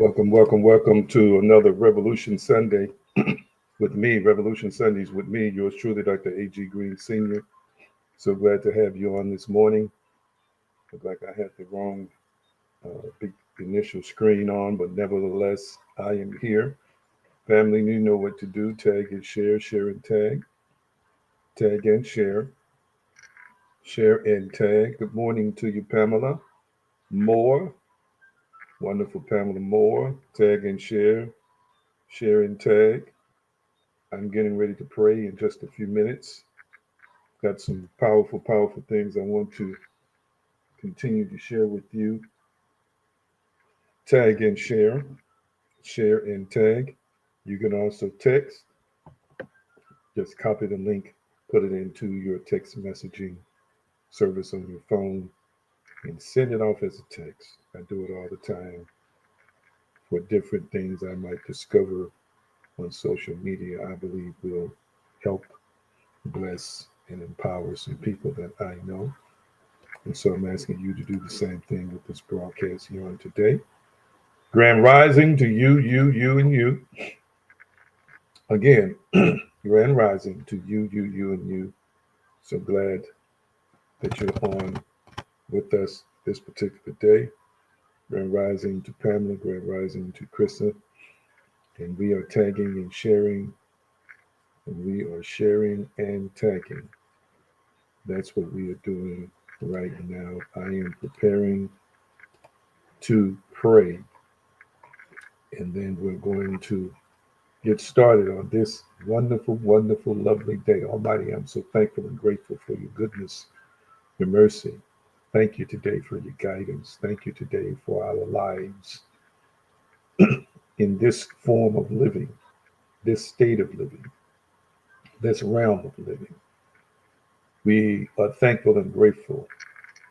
Welcome to another Revolution Sunday with me, Revolution Sundays with me, yours truly, Dr. A.G. Green Sr. So glad to have you on this morning. Look like I had the wrong big initial screen on, but nevertheless, I am here. Family, you know what to do. Tag and share and tag. Tag and share and tag. Good morning to you, Pamela Moore. Wonderful Pamela Moore. Tag and share and tag. I'm getting ready to pray in just a few minutes. Got some powerful things I want to continue to share with you. Tag and share and tag. You can also text, just copy the link, put it into your text messaging service on your phone, and send it off as a text. I do it all the time for different things I might discover on social media I believe will help, bless, and empower some people that I know. And so I'm asking you to do the same thing with this broadcast here on today. Grand Rising to you, and you. Again, Grand Rising to you, and you. So glad that you're on with us this particular day. Grand Rising to Pamela, Grand Rising to Krista. And we are tagging and sharing, and we are sharing and tagging. That's what we are doing right now. I am preparing to pray, and then we're going to get started on this wonderful, lovely day. Almighty, I'm so thankful and grateful for your goodness, your mercy. Thank you today for your guidance. Thank you today for our lives in this form of living, this state of living, this realm of living. We are thankful and grateful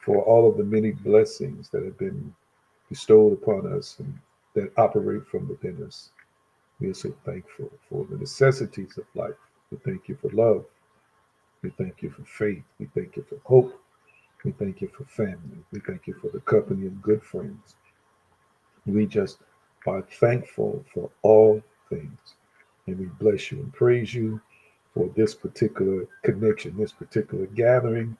for all of the many blessings that have been bestowed upon us and that operate from within us. We are so thankful for the necessities of life. We thank you for love. We thank you for faith. We thank you for hope. We thank you for family. We thank you for the company of good friends. We just are thankful for all things. And we bless you and praise you for this particular connection, this particular gathering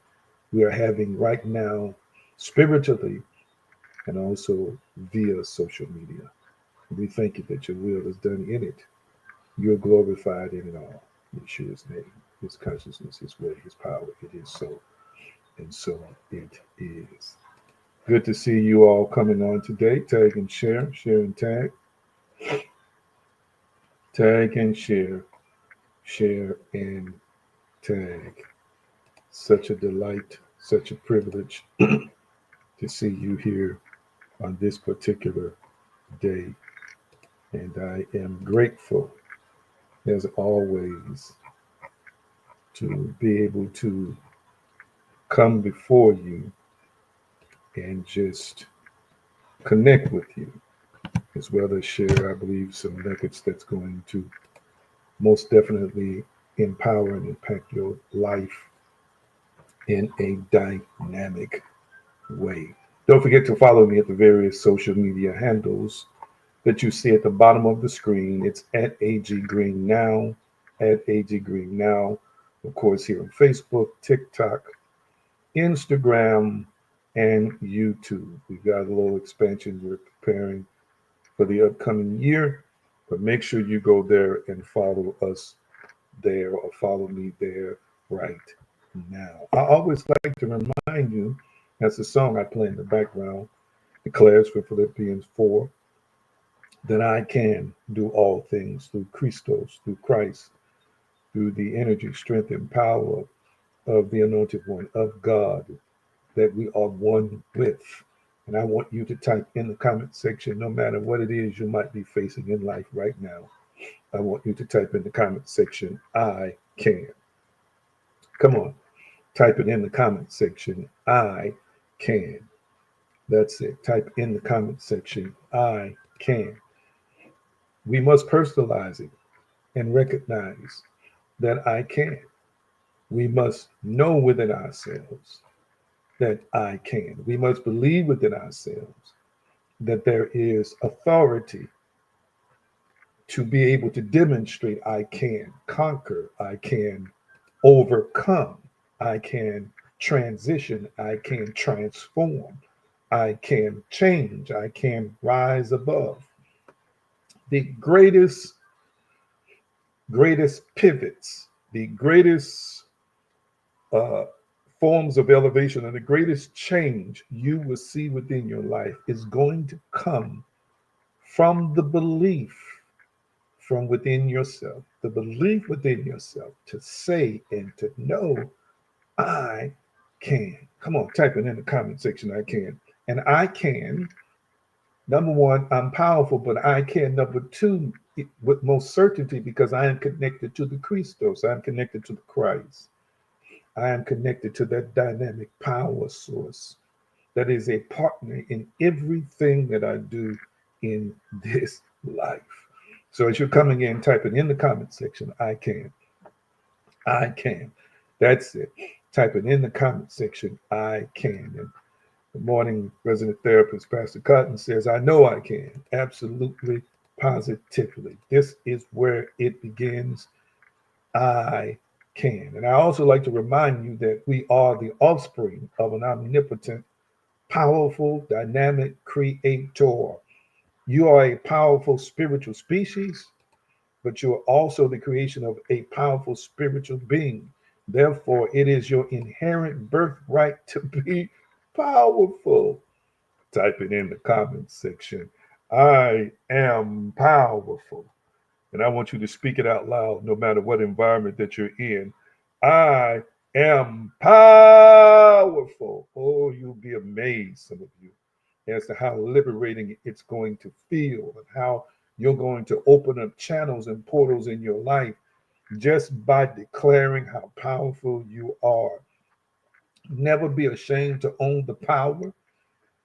we are having right now, spiritually and also via social media. We thank you that your will is done in it. You're glorified in it all. Yeshua's name, his consciousness, his way, his power. It is so. And so it is. Good to see you all coming on today. Tag and share and tag. Tag and share and tag. Such a delight, such a privilege to see you here on this particular day. And I am grateful, as always, to be able to come before you and just connect with you, as well as share, I believe, some nuggets that's going to most definitely empower and impact your life in a dynamic way. Don't forget to follow me at the various social media handles that you see at the bottom of the screen. It's at AG Green Now, at AG Green Now. Of course, here on Facebook, TikTok, Instagram, and YouTube. We've got a little expansion we're preparing for the upcoming year, but make sure you go there and follow us there or follow me there right now. I always like to remind you, that's the song I play in the background, declares for Philippians 4, that I can do all things through Christos, through Christ, through the energy, strength, and power of the anointed one, of God, that we are one with. And I want you to type in the comment section, no matter what it is you might be facing in life right now. I want you to type in the comment section, I can. Come on, type it in the comment section, I can. That's it. Type in the comment section, I can. We must personalize it and recognize that I can. We must know within ourselves that I can. We must believe within ourselves that there is authority to be able to demonstrate I can conquer, I can overcome, I can transition, I can transform, I can change, I can rise above. The greatest pivots, the greatest uh, forms of elevation, and the greatest change you will see within your life is going to come from the belief from within yourself, the belief within yourself to say and to know, I can. Come on, type it in the comment section, I can. And I can, number one, I'm powerful, but I can, number two, with most certainty, because I am connected to the Christos, I'm connected to the Christ. I am connected to that dynamic power source that is a partner in everything that I do in this life. So as you're coming in, type it in the comment section, I can. I can. That's it. Type it in the comment section, I can. And the morning resident therapist, Pastor Cotton, says, I know I can. Absolutely, positively. This is where it begins. I can. And I also like to remind you that we are the offspring of an omnipotent, powerful, dynamic creator. You are a powerful spiritual species, but you are also the creation of a powerful spiritual being. Therefore, it is your inherent birthright to be powerful. Type it in the comments section. I am powerful. And I want you to speak it out loud no matter what environment that you're in. I am powerful. Oh, you'll be amazed, some of you, as to how liberating it's going to feel and how you're going to open up channels and portals in your life just by declaring how powerful you are. Never be ashamed to own the power.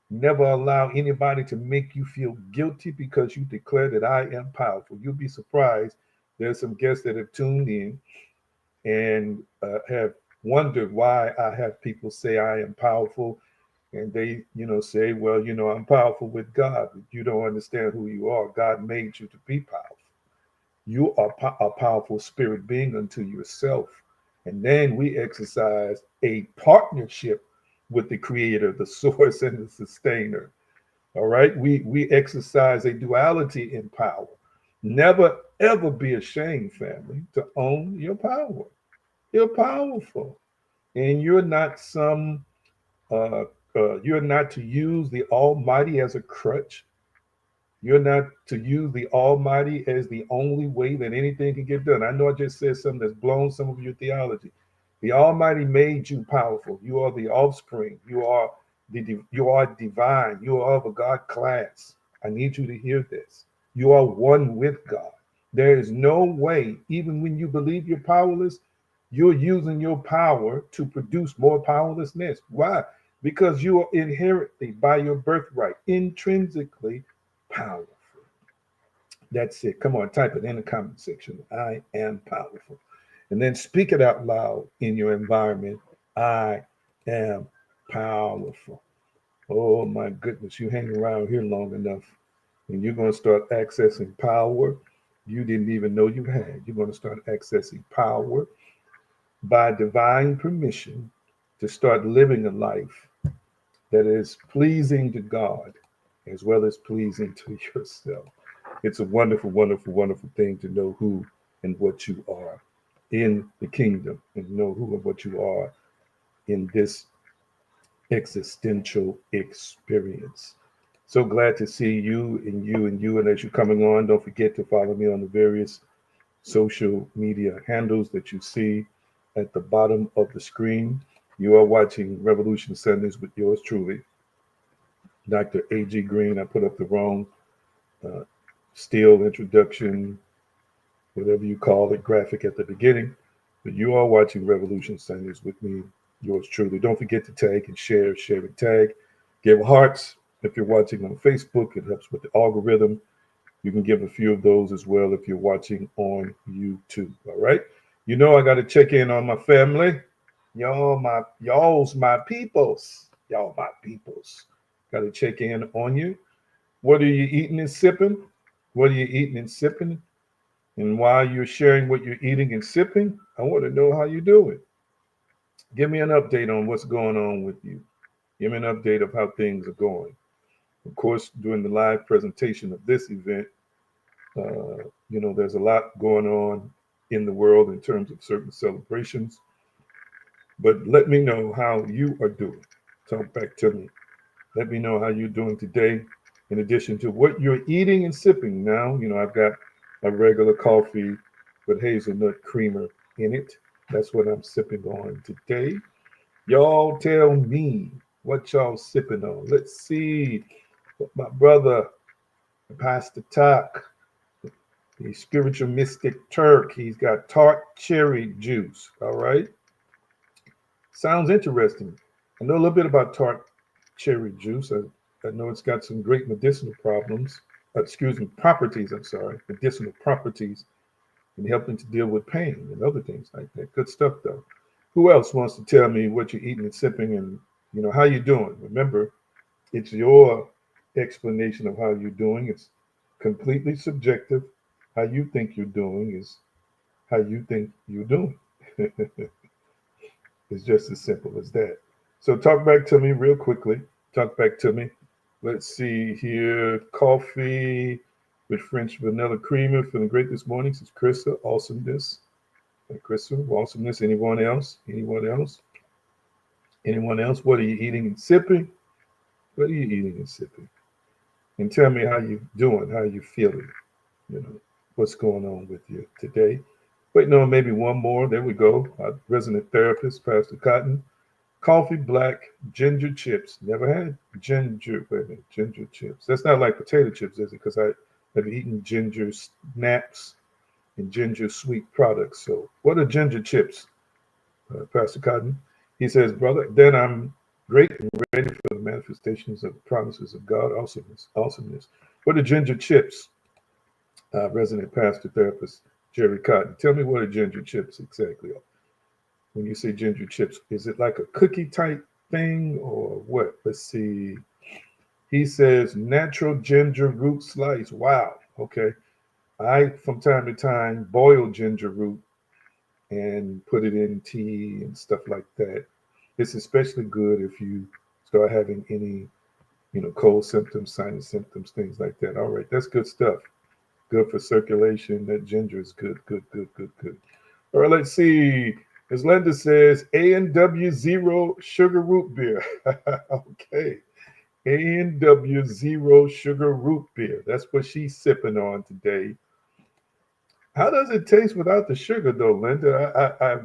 Never allow anybody to make you feel guilty because you declare that I am powerful. You'll be surprised. There's some guests that have tuned in and have wondered why I have people say I am powerful. And they, say, well, I'm powerful with God. But you don't understand who you are. God made you to be powerful. You are a powerful spirit being unto yourself. And then we exercise a partnership with the creator, the source, and the sustainer. All right. We exercise a duality in power. Never ever be ashamed, family, to own your power. You're powerful. And you're not to use the Almighty as a crutch. You're not to use the Almighty as the only way that anything can get done. I know I just said something that's blown some of your theology. The Almighty made you powerful. You are the offspring. You are divine. You are of a God class. I need you to hear this. You are one with God. There is no way, even when you believe you're powerless, you're using your power to produce more powerlessness. Why? Because you are inherently, by your birthright, intrinsically powerful. That's it. Come on, type it in the comment section. I am powerful. And then speak it out loud in your environment. I am powerful. Oh my goodness, you hang around here long enough and you're going to start accessing power you didn't even know you had. You're going to start accessing power by divine permission to start living a life that is pleasing to God as well as pleasing to yourself. It's a wonderful, wonderful, wonderful thing to know who and what you are in the kingdom and know who and what you are in this existential experience. So glad to see you and you and you. And as you're coming on, don't forget to follow me on the various social media handles that you see at the bottom of the screen. You are watching Revolution Sundays with yours truly, Dr. A.G. Green. I put up the wrong uh, steel introduction, whatever you call it, graphic at the beginning. But you are watching Revolution Sundays with me, yours truly. Don't forget to tag and share and tag. Give hearts if you're watching on Facebook. It helps with the algorithm. You can give a few of those as well if you're watching on YouTube. All right. I got to check in on my family. Y'all's my peoples. Y'all my peoples. Got to check in on you. What are you eating and sipping? What are you eating and sipping? And while you're sharing what you're eating and sipping, I want to know how you're doing. Give me an update on what's going on with you. Give me an update of how things are going. Of course, during the live presentation of this event, there's a lot going on in the world in terms of certain celebrations. But let me know how you are doing. Talk back to me. Let me know how you're doing today, in addition to what you're eating and sipping. Now, I've got a regular coffee with hazelnut creamer in it. That's what I'm sipping on today. Y'all tell me what y'all sipping on. Let's see. My brother, Pastor Tuck, the spiritual mystic Turk, he's got tart cherry juice. All right. Sounds interesting. I know a little bit about tart cherry juice. I know it's got some great medicinal properties. I'm sorry, medicinal properties in helping to deal with pain and other things like that. Good stuff, though. Who else wants to tell me what you're eating and sipping and how you doing? Remember, it's your explanation of how you're doing. It's completely subjective. How you think you're doing is how you think you're doing. It's just as simple as that. So talk back to me real quickly. Talk back to me. Let's see here. Coffee with French vanilla creamer. Feeling great this morning. Says Krista. Awesomeness. Krista, awesomeness. Anyone else? Anyone else? Anyone else? What are you eating and sipping? What are you eating and sipping? And tell me how you doing, how you feeling. What's going on with you today. Waiting on maybe one more. There we go. Our resident therapist, Pastor Cotton. Coffee black ginger chips. Never had ginger. Wait a minute, ginger chips. That's not like potato chips, is it? Because I have eaten ginger snaps and ginger sweet products. So, what are ginger chips, Pastor Cotton? He says, brother, then I'm great and ready for the manifestations of the promises of God. Awesomeness, awesomeness. What are ginger chips? Resident pastor therapist Jerry Cotton. Tell me what are ginger chips exactly are. When you say ginger chips, is it like a cookie type thing or what? Let's see. He says natural ginger root slice. Wow. Okay. I, from time to time, boil ginger root and put it in tea and stuff like that. It's especially good if you start having any, cold symptoms, sinus symptoms, things like that. All right. That's good stuff. Good for circulation. That ginger is good, good, good, good, good. All right, let's see. As Linda says, A&W Zero Sugar Root Beer. Okay. A&W Zero Sugar Root Beer. That's what she's sipping on today. How does it taste without the sugar, though, Linda? I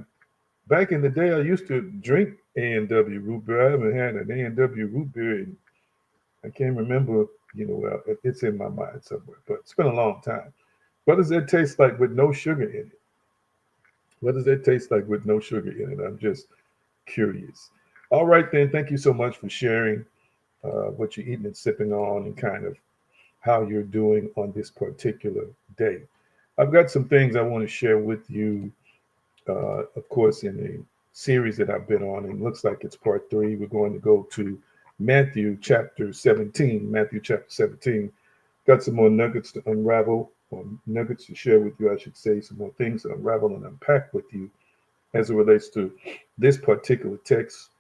back in the day, I used to drink A&W root beer. I haven't had an A&W root beer, and I can't remember. It's in my mind somewhere, but it's been a long time. What does it taste like with no sugar in it? What does it taste like with no sugar in it? I'm just curious. All right, then. Thank you so much for sharing what you're eating and sipping on and kind of how you're doing on this particular day. I've got some things I want to share with you, of course, in a series that I've been on. And it looks like it's part 3. We're going to go to Matthew chapter 17. Matthew chapter 17. Got some more nuggets to unravel, or nuggets to share with you, I should say, some more things to unravel and unpack with you as it relates to this particular text.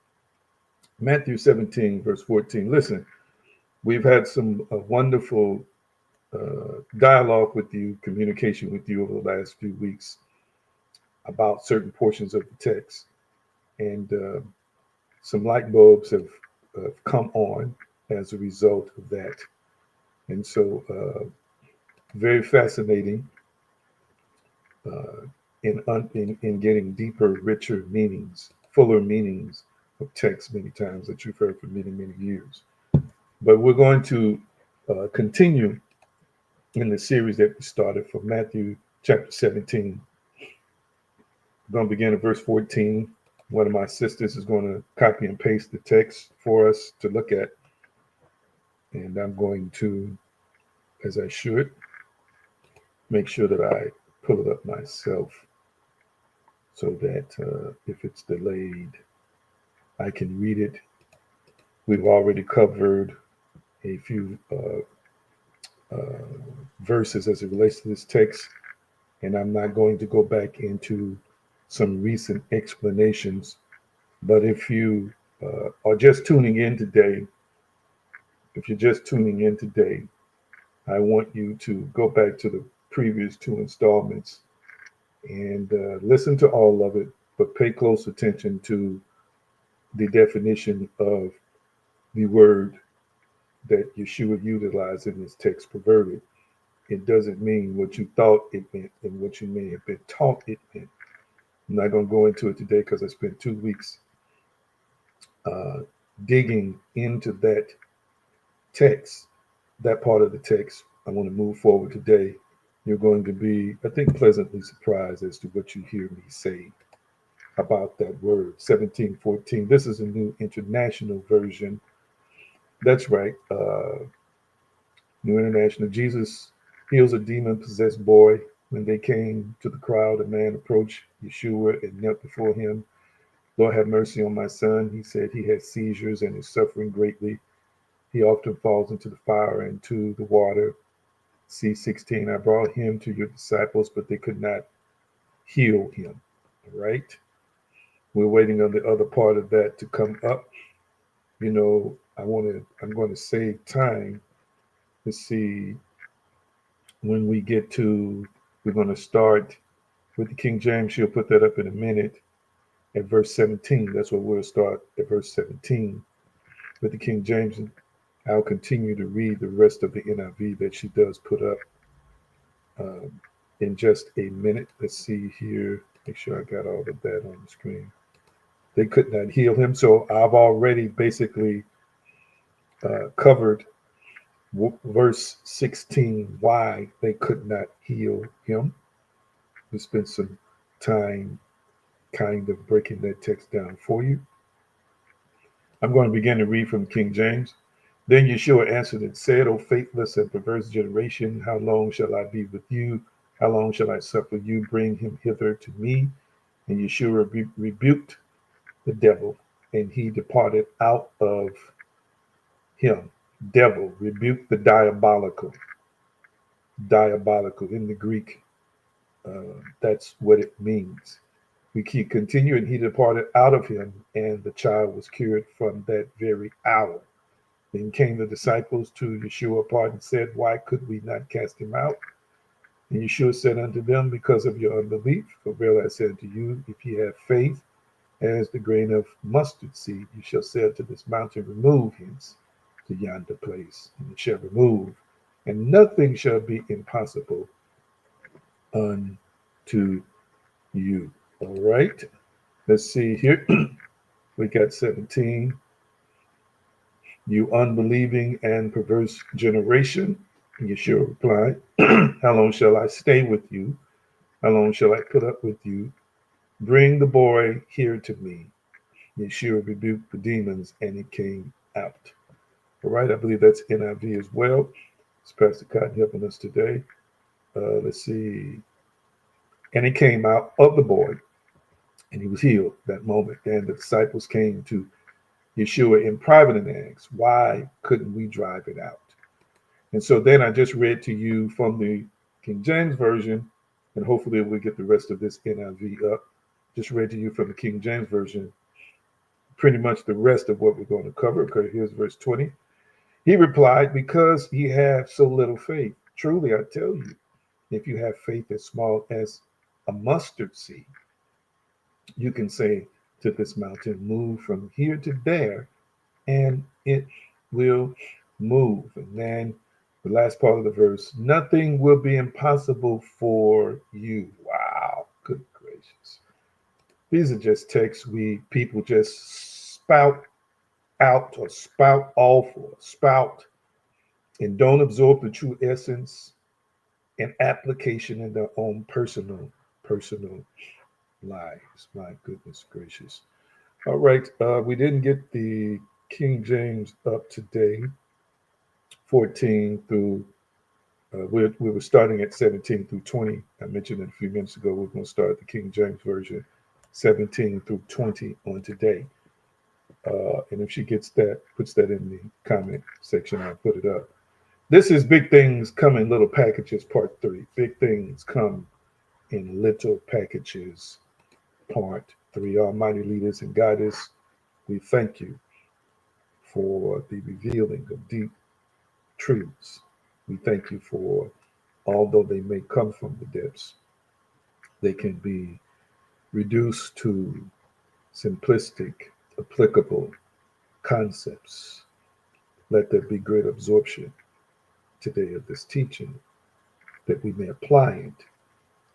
Matthew 17, verse 14. Listen, we've had some wonderful dialogue with you, communication with you over the last few weeks about certain portions of the text. And some light bulbs have come on as a result of that. And so, very fascinating uh, in getting deeper, richer meanings, fuller meanings of text many times that you've heard for many, many years. But we're going to continue in the series that we started from Matthew chapter 17. We're going to begin at verse 14. One of my sisters is going to copy and paste the text for us to look at. And I'm going to, as I should, make sure that I pull it up myself so that if it's delayed, I can read it. We've already covered a few verses as it relates to this text, and I'm not going to go back into some recent explanations. But if you are just tuning in today, if you're just tuning in today, I want you to go back to the previous two installments and listen to all of it, but pay close attention to the definition of the word that Yeshua utilized in this text, perverted. It doesn't mean what you thought it meant and what you may have been taught it meant. I'm not going to go into it today because I spent 2 weeks uh, digging into that text, that part of the text. I want to move forward today. You're going to be, I think, pleasantly surprised as to what you hear me say about that word 1714. This is a new international version. That's right. New International. Jesus heals a demon possessed boy. When they came to the crowd, a man approached Yeshua and knelt before him. Lord, have mercy on my son. He said he has seizures and is suffering greatly. He often falls into the fire and to the water. C16. I brought him to your disciples, but they could not heal him. All right. We're waiting on the other part of that to come up. I'm going to save time. Let's see. When we get to, we're going to start with the King James. She'll put that up in a minute at verse 17. That's where we'll start at verse 17 with the King James. And I'll continue to read the rest of the NIV that she does put up um, in just a minute. Let's see here. Make sure I got all of that on the screen. They could not heal him. So I've already basically covered verse 16, why they could not heal him. We spent some time kind of breaking that text down for you. I'm going to begin to read from King James. Then Yeshua answered and said, O faithless and perverse generation, how long shall I be with you? How long shall I suffer you? Bring him hither to me. And Yeshua rebuked the devil, and he departed out of him. Devil, rebuke the diabolical. Diabolical in the Greek, that's what it means. We keep continuing. He departed out of him, and the child was cured from that very hour. Then came the disciples to Yeshua apart and said, why could we not cast him out? And Yeshua said unto them, because of your unbelief. For verily I say unto you, if ye have faith as the grain of mustard seed, you shall say to this mountain, remove hence to yonder place, and it shall remove, and nothing shall be impossible unto you. All right. Let's see here. We got 17. You unbelieving and perverse generation. Yeshua replied, how long shall I stay with you? How long shall I put up with you? Bring the boy here to me. Yeshua rebuked the demons, and it came out. All right, I believe that's NIV as well. It's Pastor Cotton helping us today. Let's see. And it came out of the boy, and he was healed that moment. And the disciples came to Yeshua in private and asked, why couldn't we drive it out? And so then I just read to you from the King James Version, and hopefully we'll get the rest of this NIV up. Just read to you from the King James Version, pretty much the rest of what we're going to cover. Okay, here's verse 20. He replied, because ye have so little faith. Truly, I tell you, if you have faith as small as a mustard seed, you can say to this mountain, move from here to there, and it will move. And then the last part of the verse, nothing will be impossible for you. Wow, good gracious. These are just texts people just spout out or spout off or spout and don't absorb the true essence and application in their own personal lives. My goodness gracious. All right, we didn't get the King James up today. 14 through, we were starting at 17 through 20. I mentioned it a few minutes ago. We're going to start the King James Version, 17 through 20 on today. And if she gets that, puts that in the comment section, I'll put it up. This is Big Things Come in Little Packages, Part 3. Big Things Come in Little Packages, Part 3. Almighty leaders and guiders, we thank you for the revealing of deep truths. We thank you for, although they may come from the depths, they can be reduced to simplistic, applicable concepts. Let there be great absorption today of this teaching that we may apply it.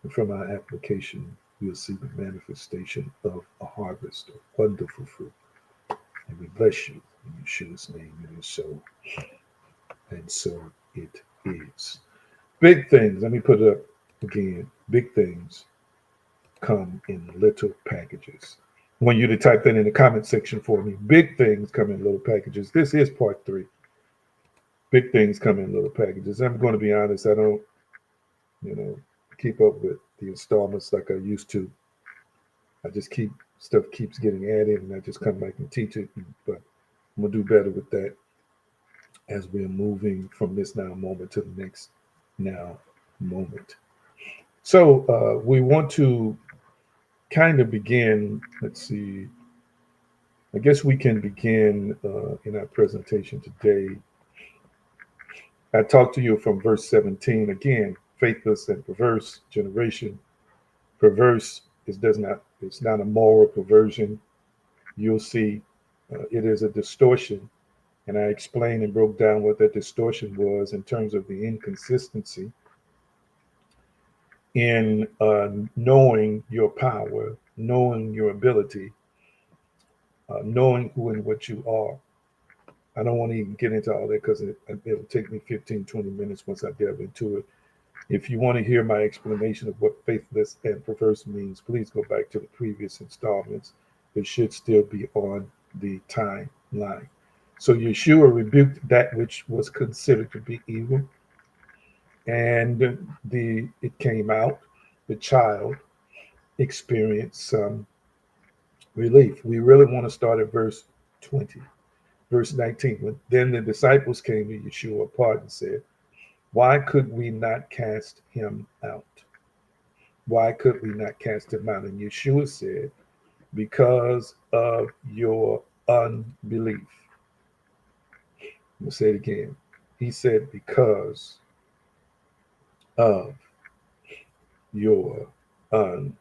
And from our application, we'll see the manifestation of a harvest of wonderful fruit. And we bless you in Yeshua's name. It is so, and so it is. Big things, let me put it up again. Big things come in little packages. I want you to type that in the comment section for me. Big things come in little packages. This is part 3. Big things come in little packages. I'm going to be honest, I don't, keep up with the installments like I used to. I just stuff keeps getting added and I just come back and teach it. But I'm going to do better with that as we're moving from this now moment to the next now moment. So we want to kind of begin, let's see, I guess we can begin in our presentation today. I talked to you from verse 17 again, faithless and perverse generation. Perverse it's not a moral perversion. You'll see it is a distortion. And I explained and broke down what that distortion was in terms of the inconsistency in knowing your power, knowing your ability, knowing who and what you are. I don't want to even get into all that because it'll take me 15, 20 minutes once I delve into it. If you want to hear my explanation of what faithless and perverse means, please go back to the previous installments. It should still be on the timeline. So Yeshua rebuked that which was considered to be evil, and it came out. The child experienced some relief. We really want to start at verse 20. Verse 19, then the disciples came to Yeshua apart and said, why could we not cast him out? Why could we not cast him out? And Yeshua said, because of your unbelief. I'm going to say it again. He said, because of your unbelief.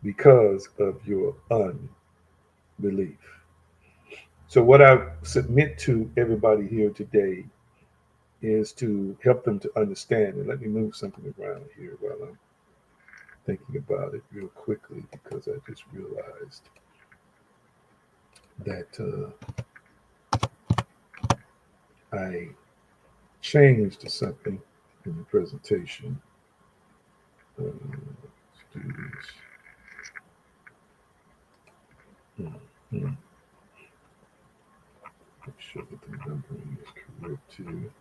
Because of your unbelief. So what I submit to everybody here today is to help them to understand. And let me move something around here while I'm thinking about it real quickly, because I just realized that I changed something in the presentation. Let's do this. Mm-hmm. Make sure that the numbering is correct too.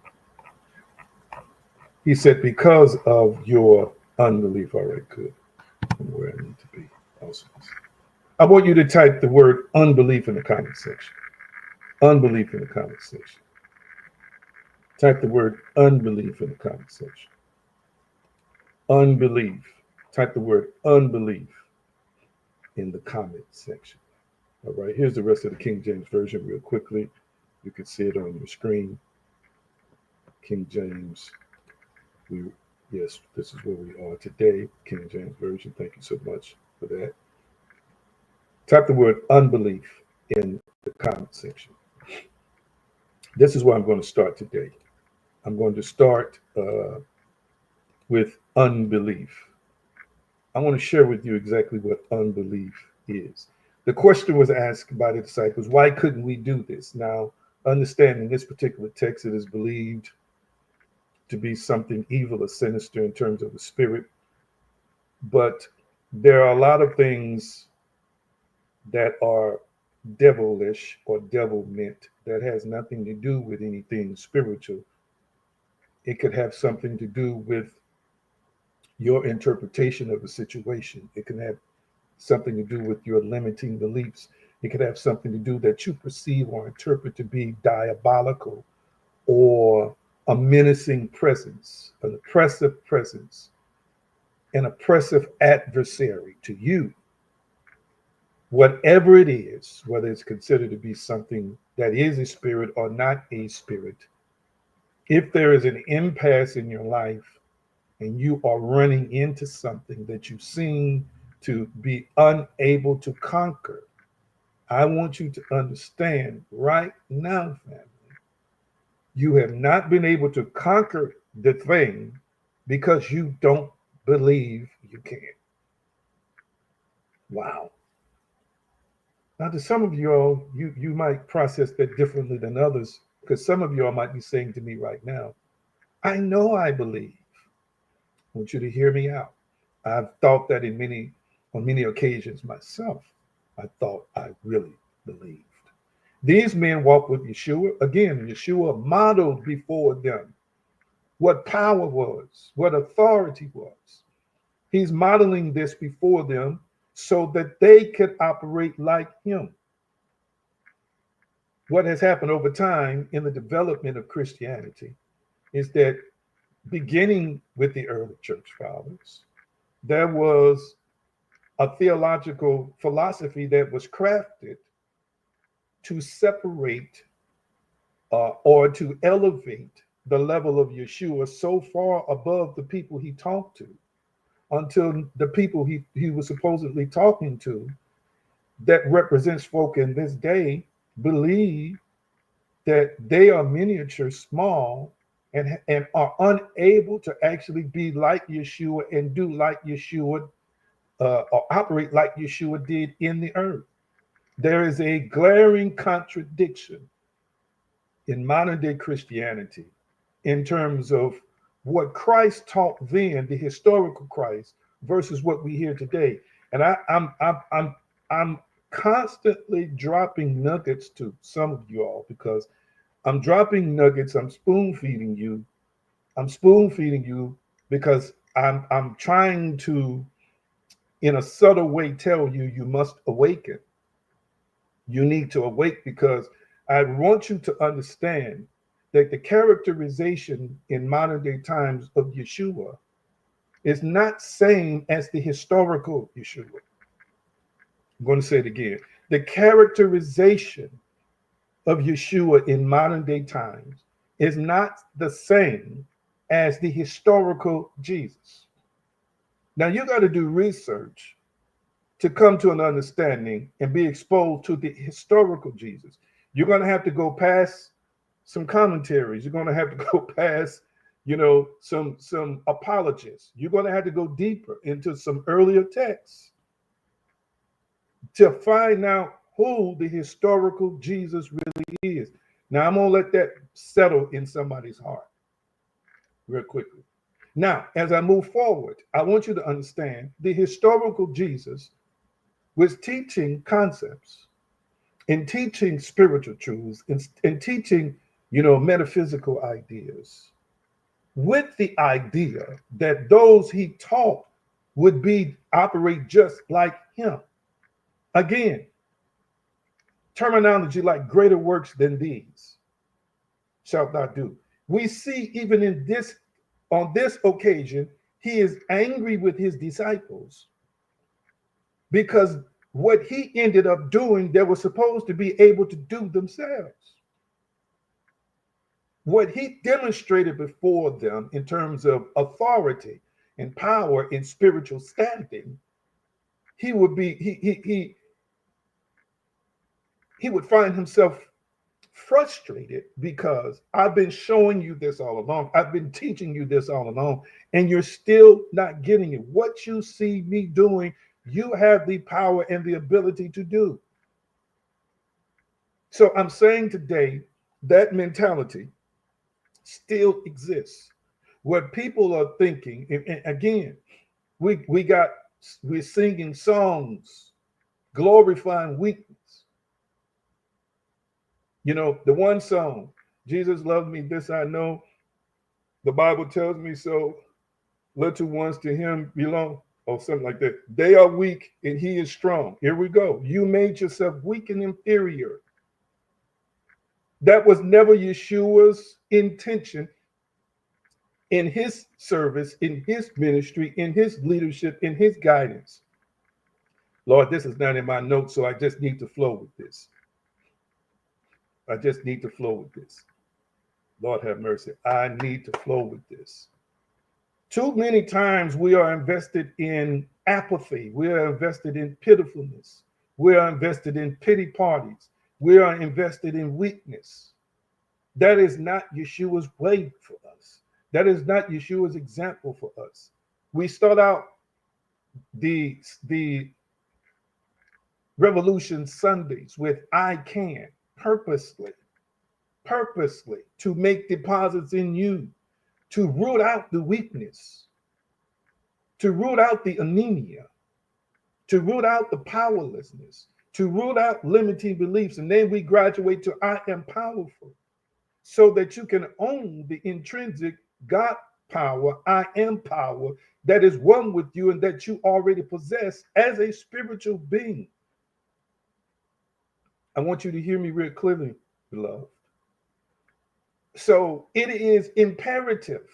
He said, because of your unbelief. All right, good. I'm where I need to be. Awesome. I want you to type the word unbelief in the comment section. Unbelief in the comment section. Type the word unbelief in the comment section. Unbelief. Type the word unbelief in the comment section. All right, here's the rest of the King James Version real quickly. You can see it on your screen. King James. Yes, this is where we are today. King James Version. Thank you so much for that. Type the word unbelief in the comment section. This is where I'm going to start today. I'm going to start with unbelief. I want to share with you exactly what unbelief is. The question was asked by the disciples, why couldn't we do this? Now, understanding this particular text, it is believed to be something evil or sinister in terms of the spirit. But there are a lot of things that are devilish or devil meant that has nothing to do with anything spiritual. It could have something to do with your interpretation of a situation. It can have something to do with your limiting beliefs. It could have something to do that you perceive or interpret to be diabolical or a menacing presence, an oppressive presence, an oppressive adversary to you. Whatever it is, whether it's considered to be something that is a spirit or not a spirit, if there is an impasse in your life and you are running into something that you seem to be unable to conquer, I want you to understand right now, family, you have not been able to conquer the thing because you don't believe you can. Wow. Now, to some of y'all, you might process that differently than others, because some of y'all might be saying to me right now, I know I believe. I want you to hear me out. I've thought that on many occasions myself. I thought I really believed. These men walked with Yeshua. Again, Yeshua modeled before them what power was, what authority was. He's modeling this before them so that they could operate like him. What has happened over time in the development of Christianity is that beginning with the early church fathers, there was a theological philosophy that was crafted to separate or to elevate the level of Yeshua so far above the people he talked to until the people he was supposedly talking to that represents folk in this day believe that they are miniature, small, and are unable to actually be like Yeshua and do like Yeshua or operate like Yeshua did in the earth. There is a glaring contradiction in modern day Christianity in terms of what Christ taught then, the historical Christ, versus what we hear today. And I'm constantly dropping nuggets to some of you all because I'm dropping nuggets. I'm spoon feeding you. I'm spoon feeding you because I'm trying to, in a subtle way, tell you you must awaken. You need to awake because I want you to understand that the characterization in modern day times of Yeshua is not same as the historical Yeshua. I'm going to say it again. The characterization of Yeshua in modern day times is not the same as the historical Jesus. Now you got to do research to come to an understanding and be exposed to the historical Jesus. You're going to have to go past some commentaries. You're going to have to go past, some apologists. You're going to have to go deeper into some earlier texts to find out who the historical Jesus really is. Now I'm going to let that settle in somebody's heart real quickly. Now, as I move forward, I want you to understand the historical Jesus was teaching concepts and teaching spiritual truths and teaching, metaphysical ideas with the idea that those he taught would be operate just like him. Again, terminology like greater works than these shalt thou do. We see even on this occasion, he is angry with his disciples because what he ended up doing, they were supposed to be able to do themselves. What he demonstrated before them in terms of authority and power and spiritual standing, he would be he would find himself frustrated because I've been showing you this all along. I've been teaching you this all along, and you're still not getting it. What you see me doing, you have the power and the ability to do. So I'm saying today that mentality still exists. What people are thinking, and again, we're singing songs glorifying weakness. The one song, Jesus loved me, this I know. The Bible tells me so. Little ones to him belong. or something like that. They are weak and he is strong. Here we go. You made yourself weak and inferior. That was never Yeshua's intention in his service, in his ministry, in his leadership, in his guidance. Lord, this is not in my notes, so I just need to flow with this. I just need to flow with this. Lord have mercy. I need to flow with this. Too many times we are invested in apathy. We are invested in pitifulness. We are invested in pity parties. We are invested in weakness. That is not Yeshua's way for us. That is not Yeshua's example for us. We start out the Revolution Sundays with I can, purposely to make deposits in you, to root out the weakness, to root out the anemia, to root out the powerlessness, to root out limiting beliefs. And then we graduate to I am powerful, so that you can own the intrinsic God power, I am power, that is one with you and that you already possess as a spiritual being. I want you to hear me real clearly, beloved. So it is imperative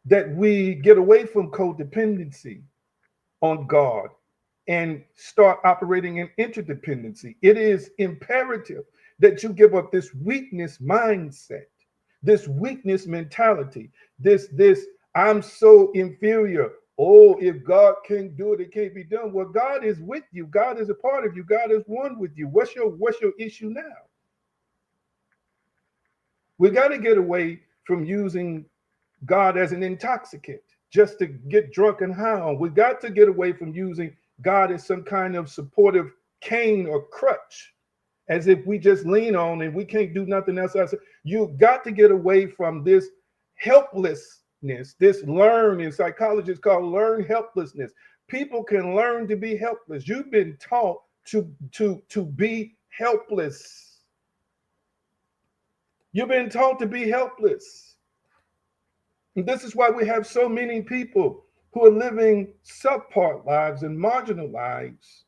that we get away from codependency on God and start operating in interdependency. It is imperative that you give up this weakness mindset, this weakness mentality, this I'm so inferior. Oh, if God can't do it, it can't be done. Well, God is with you. God is a part of you. God is one with you. What's your issue now? We got to get away from using God as an intoxicant just to get drunk and high on. We got to get away from using God as some kind of supportive cane or crutch, as if we just lean on and we can't do nothing else. You got to get away from this helplessness, this in psychologists call learned helplessness. People can learn to be helpless. You've been taught to be helpless. You've been taught to be helpless. And this is why we have so many people who are living subpar lives and marginal lives.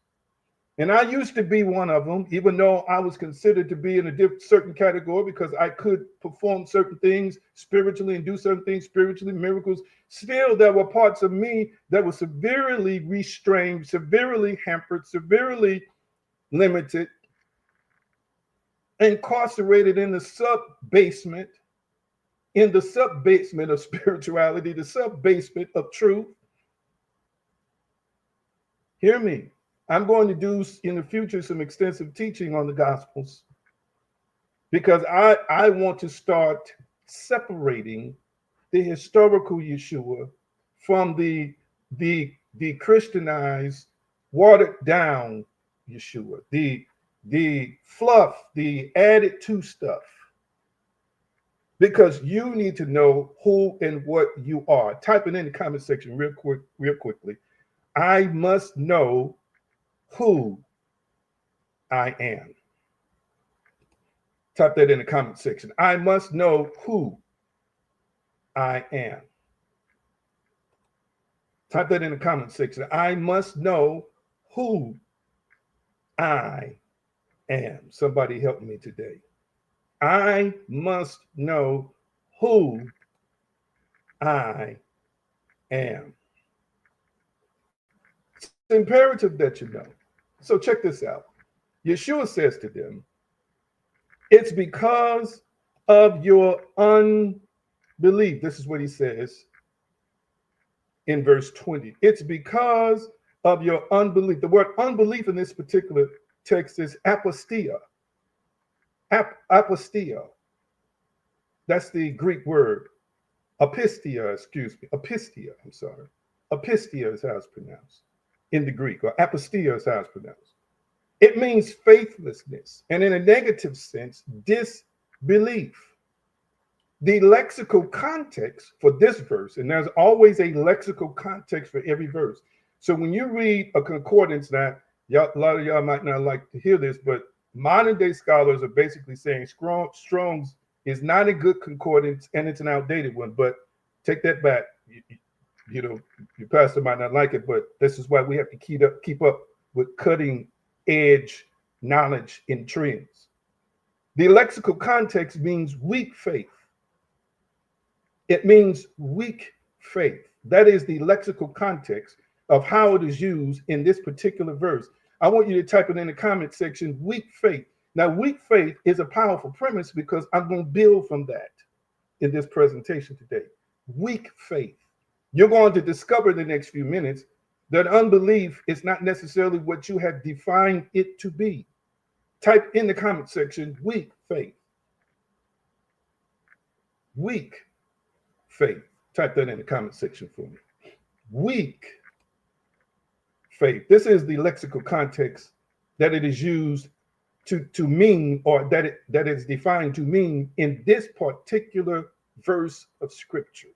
And I used to be one of them, even though I was considered to be in a certain category because I could perform certain things spiritually and do certain things spiritually, miracles. Still, there were parts of me that were severely restrained, severely hampered, severely limited, incarcerated in the sub-basement of spirituality, the sub-basement of truth. Hear me. I'm going to do in the future some extensive teaching on the Gospels because I want to start separating the historical Yeshua from the Christianized, watered down Yeshua, the fluff, the added to stuff. Because you need to know who and what you are. Type it in the comment section real quickly. I must know who I am. Type that in the comment section. I must know who I am. Type that in the comment section. I must know who I am. Somebody help me today. I must know who I am. It's imperative that you know. So check this out. Yeshua says to them, it's because of your unbelief. This is what he says in verse 20. It's because of your unbelief. The word unbelief in this particular text is apostia. Apostia. That's the Greek word. Apistia, Apistia, I'm sorry. Apistia is how it's pronounced in the Greek, or apostia is how it's pronounced. It means faithlessness, and in a negative sense, disbelief. The lexical context for this verse, and there's always a lexical context for every verse. So when you read a concordance, that a lot of y'all might not like to hear this, but modern day scholars are basically saying Strong's is not a good concordance and it's an outdated one, but take that back. You know, your pastor might not like it, but this is why we have to keep up with cutting edge knowledge and trends. The lexical context means weak faith. It means weak faith. That is the lexical context of how it is used in this particular verse. I want you to type it in the comment section, weak faith. Now, weak faith is a powerful premise because I'm going to build from that in this presentation today. Weak faith. You're going to discover in the next few minutes that unbelief is not necessarily what you have defined it to be. Type in the comment section, weak faith. Weak faith. Type that in the comment section for me. Weak faith. This is the lexical context that it is used to mean, or that is defined to mean in this particular verse of scripture.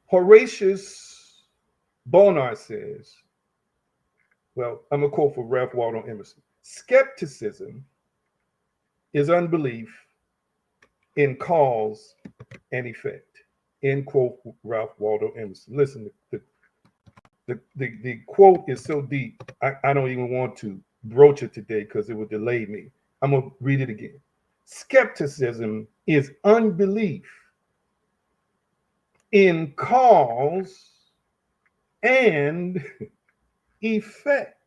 Horatius Bonar says, well, I'm going to quote for Ralph Waldo Emerson. Skepticism is unbelief in cause and effect. End quote, Ralph Waldo Emerson. Listen, the quote is so deep, I don't even want to broach it today because it would delay me. I'm going to read it again. Skepticism is unbelief in cause and effect.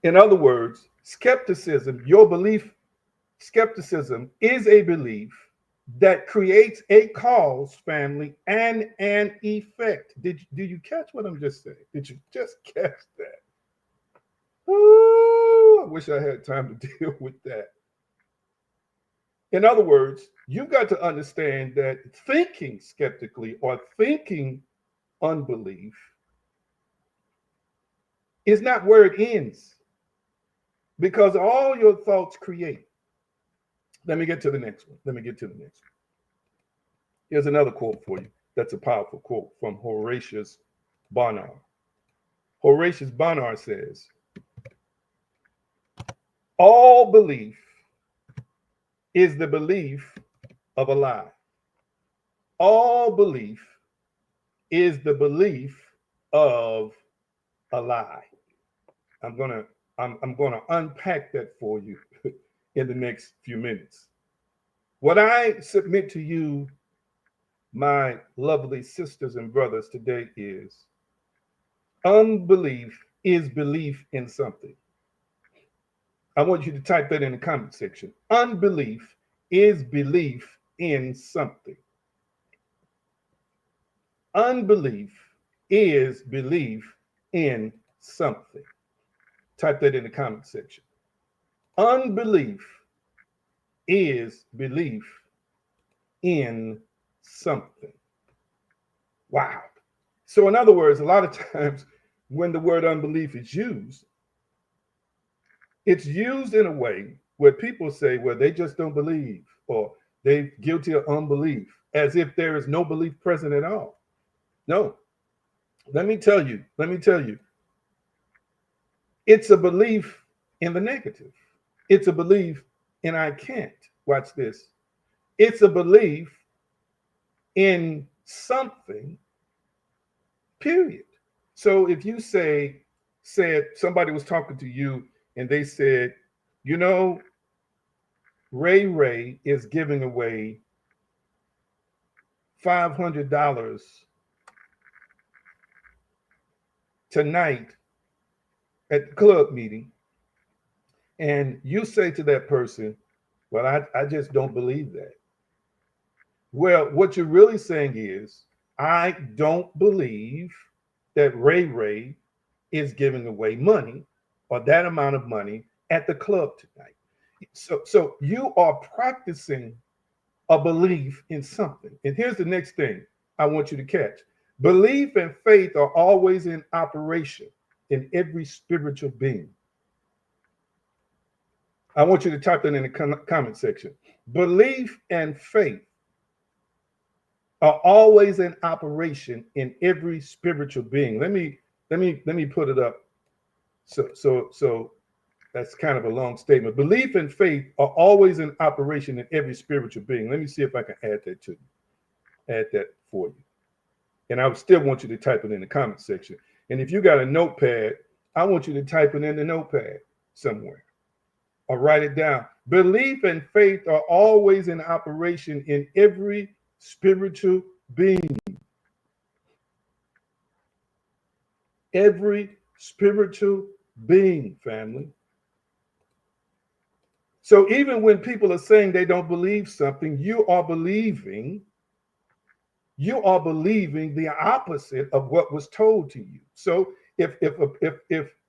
In other words, skepticism, your belief, skepticism is a belief that creates a cause, family, and an effect. Do you catch what I'm just saying? Did you just catch that? Oh, I wish I had time to deal with that. In other words, you've got to understand that thinking skeptically or thinking unbelief is not where it ends, because all your thoughts create. Let me get to the next one. Here's another quote for you. That's a powerful quote from Horatius Bonar. Horatius Bonar says, all belief is the belief of a lie. All belief is the belief of a lie. I'm gonna unpack that for you in the next few minutes. What I submit to you, my lovely sisters and brothers, today is unbelief is belief in something. I want you to type that in the comment section. Unbelief is belief in something. Unbelief is belief in something. Type that in the comment section. Unbelief is belief in something. Wow. So in other words, a lot of times when the word unbelief is used, it's used in a way where people say, well, they just don't believe, or they're guilty of unbelief, as if there is no belief present at all. No. Let me tell you, it's a belief in the negative. It's a belief in I can't. Watch this. It's a belief in something, period. So if you said somebody was talking to you and they said, you know, Ray is giving away $500 tonight at the club meeting, and you say to that person, well, I just don't believe that. Well, what you're really saying is, I don't believe that Ray is giving away money or that amount of money at the club tonight. So you are practicing a belief in something. And here's the next thing I want you to catch. Belief and faith are always in operation in every spiritual being. I want you to type that in the comment section. Belief and faith are always in operation in every spiritual being. Let me put it up so That's kind of a long statement. Belief and faith are always in operation in every spiritual being. Let me see if I can add that to you. Add that for you. And I would still want you to type it in the comment section. And if you got a notepad, I want you to type it in the notepad somewhere or write it down. Belief and faith are always in operation in every spiritual being. Every spiritual being, family. So even when people are saying they don't believe something, you are believing the opposite of what was told to you. So if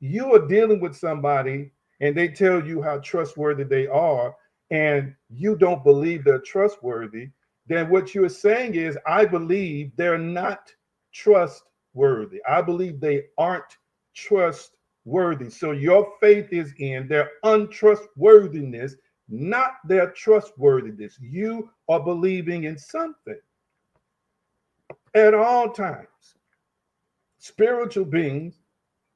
you are dealing with somebody and they tell you how trustworthy they are and you don't believe they're trustworthy, then what you're saying is, I believe they're not trustworthy. I believe they aren't trustworthy. So your faith is in their untrustworthiness, not their trustworthiness. You are believing in something. At all times, spiritual beings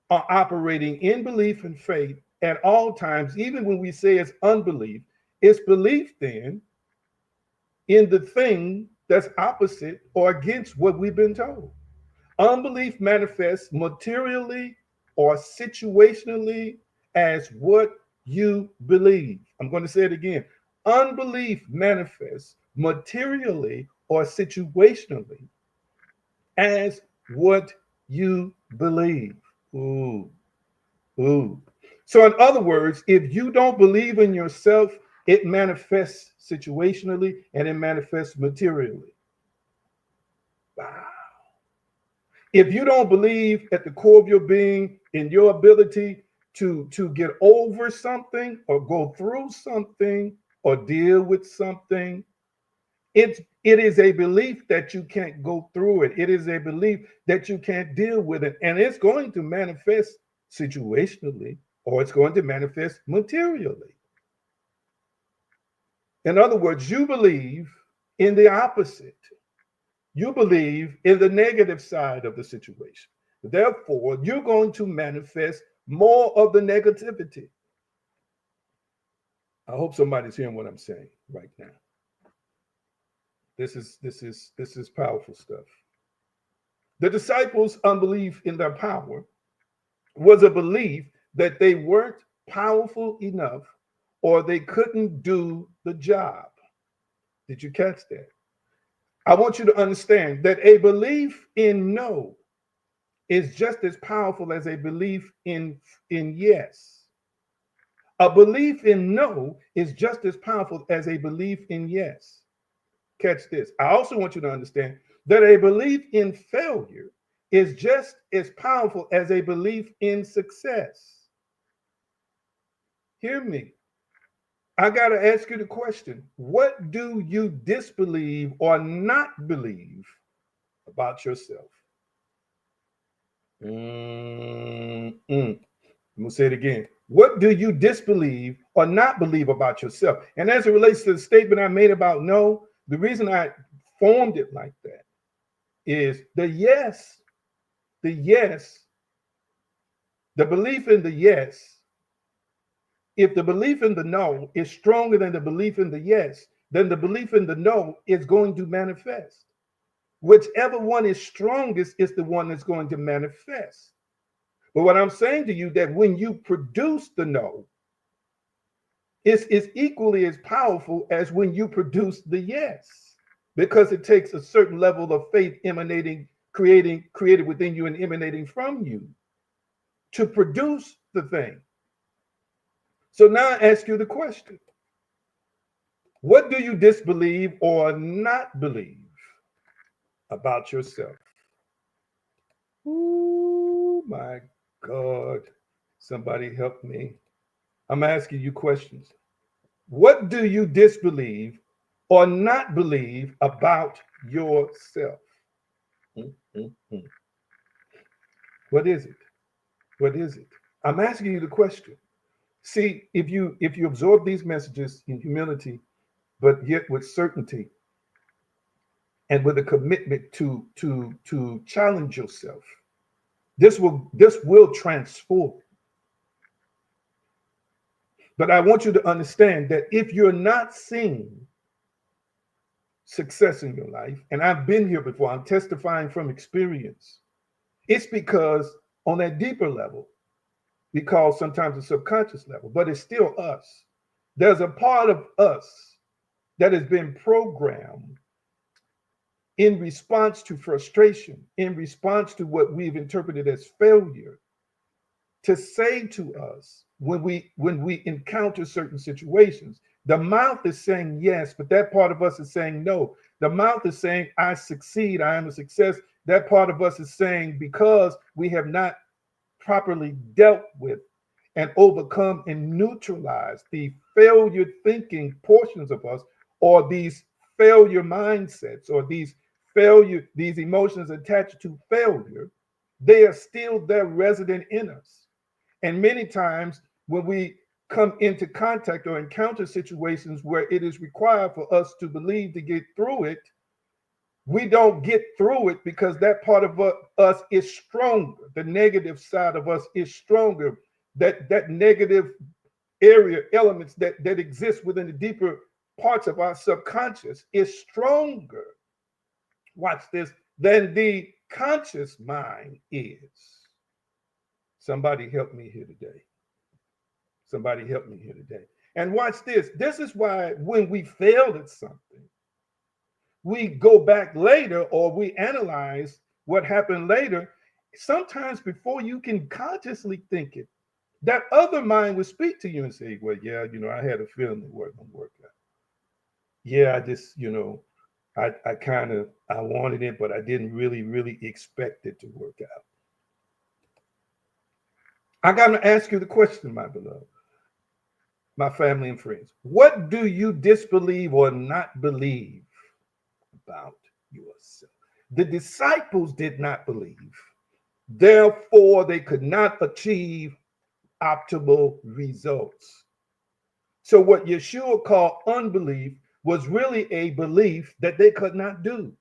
are operating in belief and faith at all times. Even when we say it's unbelief, it's belief then in the thing that's opposite or against what we've been told. Unbelief manifests materially or situationally as what you believe. I'm going to say it again. Unbelief manifests materially or situationally as what you believe. Ooh, ooh. So, in other words, if you don't believe in yourself, it manifests situationally and it manifests materially. Wow. If you don't believe at the core of your being in your ability to get over something or go through something or deal with something, it is a belief that you can't go through it. It is a belief that you can't deal with it. And it's going to manifest situationally or it's going to manifest materially. In other words, you believe in the opposite. You believe in the negative side of the situation. Therefore, you're going to manifest more of the negativity. I hope somebody's hearing what I'm saying right now. This is powerful stuff. The disciples' unbelief in their power was a belief that they weren't powerful enough or they couldn't do the job. Did you catch that? I want you to understand that a belief in no is just as powerful as a belief in yes. A belief in no is just as powerful as a belief in yes. Catch this. I also want you to understand that a belief in failure is just as powerful as a belief in success. Hear me. I got to ask you the question, what do you disbelieve or not believe about yourself? I'm going to say it again. What do you disbelieve or not believe about yourself? And as it relates to the statement I made about no, the reason I formed it like that is the yes, the belief in the yes. If the belief in the no is stronger than the belief in the yes, then the belief in the no is going to manifest. Whichever one is strongest is the one that's going to manifest. But what I'm saying to you that when you produce the no, it's equally as powerful as when you produce the yes, because it takes a certain level of faith emanating, created within you and emanating from you to produce the thing. So now I ask you the question, what do you disbelieve or not believe about yourself? Oh my God. Somebody help me. I'm asking you questions. What do you disbelieve or not believe about yourself? Mm-hmm. What is it? What is it? I'm asking you the question. See, if you absorb these messages in humility, but yet with certainty and with a commitment to challenge yourself, this will transform. But I want you to understand that if you're not seeing success in your life, and I've been here before, I'm testifying from experience, it's because on that deeper level, we call sometimes the subconscious level, but it's still us. There's a part of us that has been programmed in response to frustration, in response to what we've interpreted as failure, to say to us when we encounter certain situations. The mouth is saying yes, but that part of us is saying no. The mouth is saying I succeed, I am a success. That part of us is saying because we have not properly dealt with and overcome and neutralize the failure thinking portions of us, or these failure mindsets, or these emotions attached to failure, they are still there resident in us. And many times when we come into contact or encounter situations where it is required for us to believe to get through it, we don't get through it because that part of us is stronger. The negative side of us is stronger. That negative elements that exist within the deeper parts of our subconscious is stronger. Watch this, than the conscious mind is. Somebody help me here today. Somebody help me here today. And watch this. This is why when we failed at something, we go back later or we analyze what happened later. Sometimes before you can consciously think it, that other mind will speak to you and say, well, yeah, I had a feeling it wasn't going to work out. Yeah, I just, I wanted it, but I didn't really expect it to work out. I got to ask you the question, my beloved, my family and friends. What do you disbelieve or not believe about yourself? The disciples did not believe. Therefore, they could not achieve optimal results. So, what Yeshua called unbelief was really a belief that they could not do.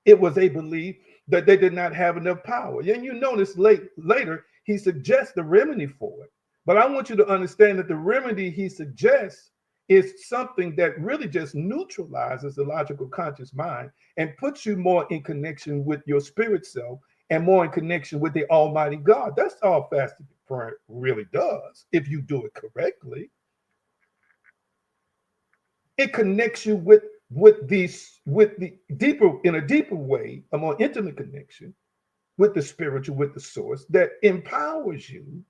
It was a belief that they did not have enough power. And you notice later, he suggests the remedy for it. But I want you to understand that the remedy he suggests is something that really just neutralizes the logical conscious mind and puts you more in connection with your spirit self and more in connection with the Almighty God. That's all fasting prayer really does, if you do it correctly. It connects you with the deeper, in a deeper way, a more intimate connection with the spiritual, with the source that empowers you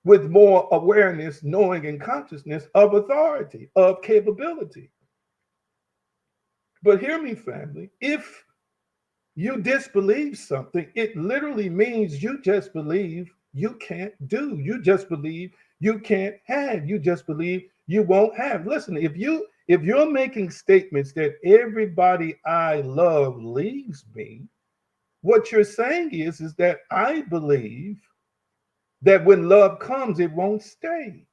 with more awareness, knowing, and consciousness of authority, of capability. But hear me, family, if you disbelieve something, it literally means you just believe you can't do. You just believe you can't have. You just believe you won't have. Listen, if you're making statements that everybody I love leaves me, what you're saying is that I believe that when love comes, it won't stay.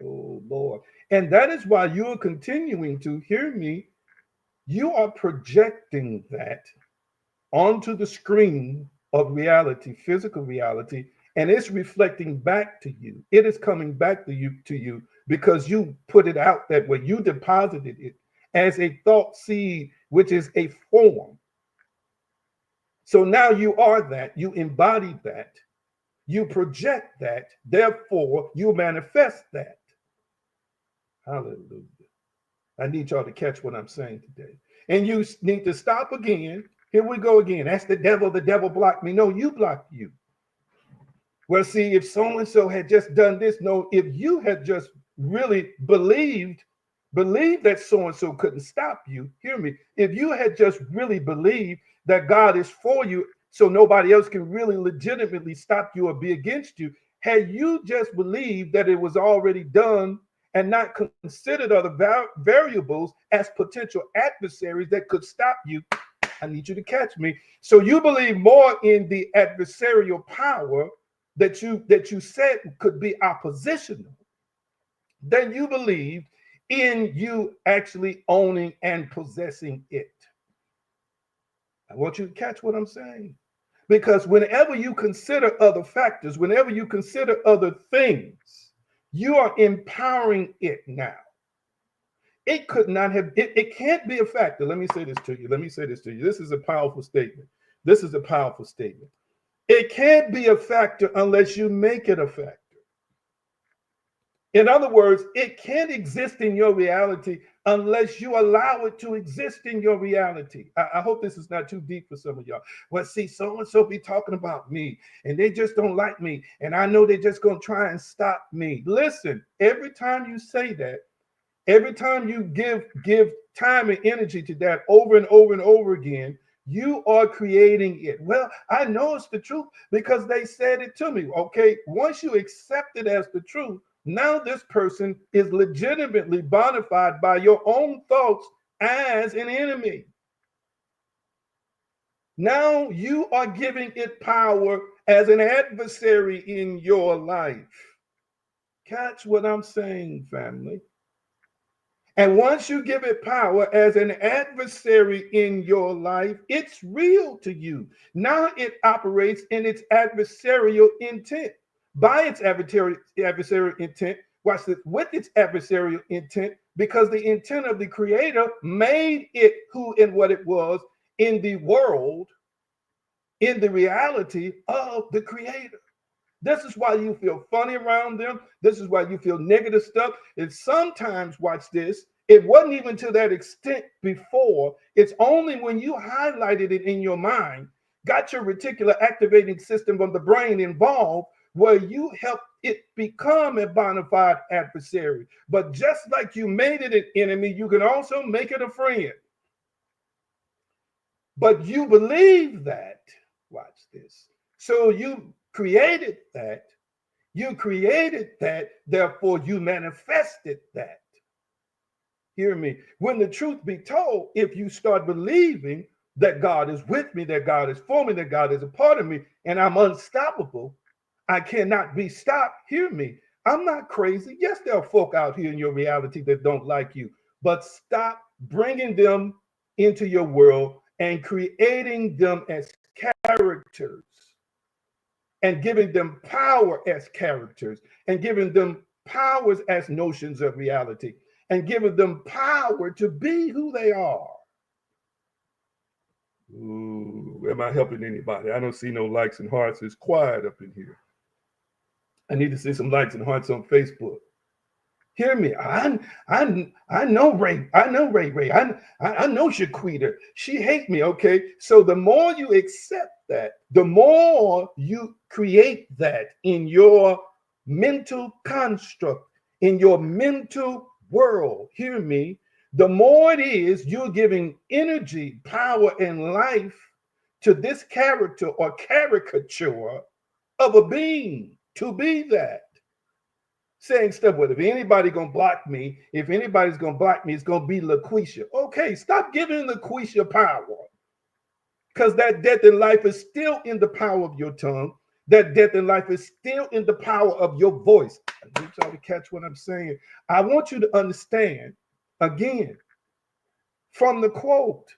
Oh Lord. And that is why you're continuing to hear me. You are projecting that onto the screen of reality, physical reality, and it's reflecting back to you. It is coming back to you because you put it out that way. You deposited it as a thought seed, which is a form. So now you are that, you embody that, you project that, therefore you manifest that. Hallelujah. I need y'all to catch what I'm saying today. And you need to stop again. Here we go again. That's the devil blocked me. No, you blocked you. Well, see, if so-and-so had just done this, no, if you had just really believed that so-and-so couldn't stop you, hear me, if you had just really believed that God is for you, so nobody else can really legitimately stop you or be against you, had you just believed that it was already done and not considered other variables as potential adversaries that could stop you, I need you to catch me. So you believe more in the adversarial power that you said could be oppositional than you believed in you actually owning and possessing it. I want you to catch what I'm saying. Because whenever you consider other factors, whenever you consider other things, You are empowering it now. It could not have, it can't be a factor. Let me say this to you. Let me say this to you. This is a powerful statement. This is a powerful statement. It can't be a factor unless you make it a factor. In other words, it can't exist in your reality unless you allow it to exist in your reality. I hope this is not too deep for some of y'all. Well, see, so and so be talking about me, and they just don't like me, and I know they're just going to try and stop me. Listen, every time you say that, every time you give time and energy to that over and over and over again, you are creating it. Well, I know it's the truth because they said it to me. Okay, once you accept it as the truth, now this person is legitimately bona fide by your own thoughts as an enemy. Now you are giving it power as an adversary in your life. Catch what I'm saying, family. And once you give it power as an adversary in your life, it's real to you. Now it operates in its adversarial intent. By its adversarial intent, watch this, with its adversarial intent, because the intent of the creator made it who and what it was in the world, in the reality of the creator. This is why you feel funny around them. This is why you feel negative stuff. And sometimes, watch this, it wasn't even to that extent before. It's only when you highlighted it in your mind, got your reticular activating system of the brain involved, where you help it become a bona fide adversary. But just like you made it an enemy, you can also make it a friend. But you believe that, watch this. So you created that, therefore you manifested that. Hear me. When the truth be told, if you start believing that God is with me, that God is for me, that God is a part of me, and I'm unstoppable, I cannot be stopped. Hear me. I'm not crazy. Yes, there are folk out here in your reality that don't like you, but stop bringing them into your world and creating them as characters and giving them power as characters and giving them powers as notions of reality and giving them power to be who they are. Ooh, am I helping anybody? I don't see no likes and hearts. It's quiet up in here. I need to see some likes and hearts on Facebook. Hear me. I know Ray. I know Ray. I know Shaquita. She hates me. Okay. So the more you accept that, the more you create that in your mental construct, in your mental world. Hear me. The more it is you're giving energy, power, and life to this character or caricature of a being to be that. Saying stuff with, if anybody gonna block me, if anybody's gonna block me, it's gonna be LaQuisha. Okay, stop giving LaQuisha power. Because that death in life is still in the power of your tongue. That death in life is still in the power of your voice. I need y'all to catch what I'm saying. I want you to understand, again, from the quote,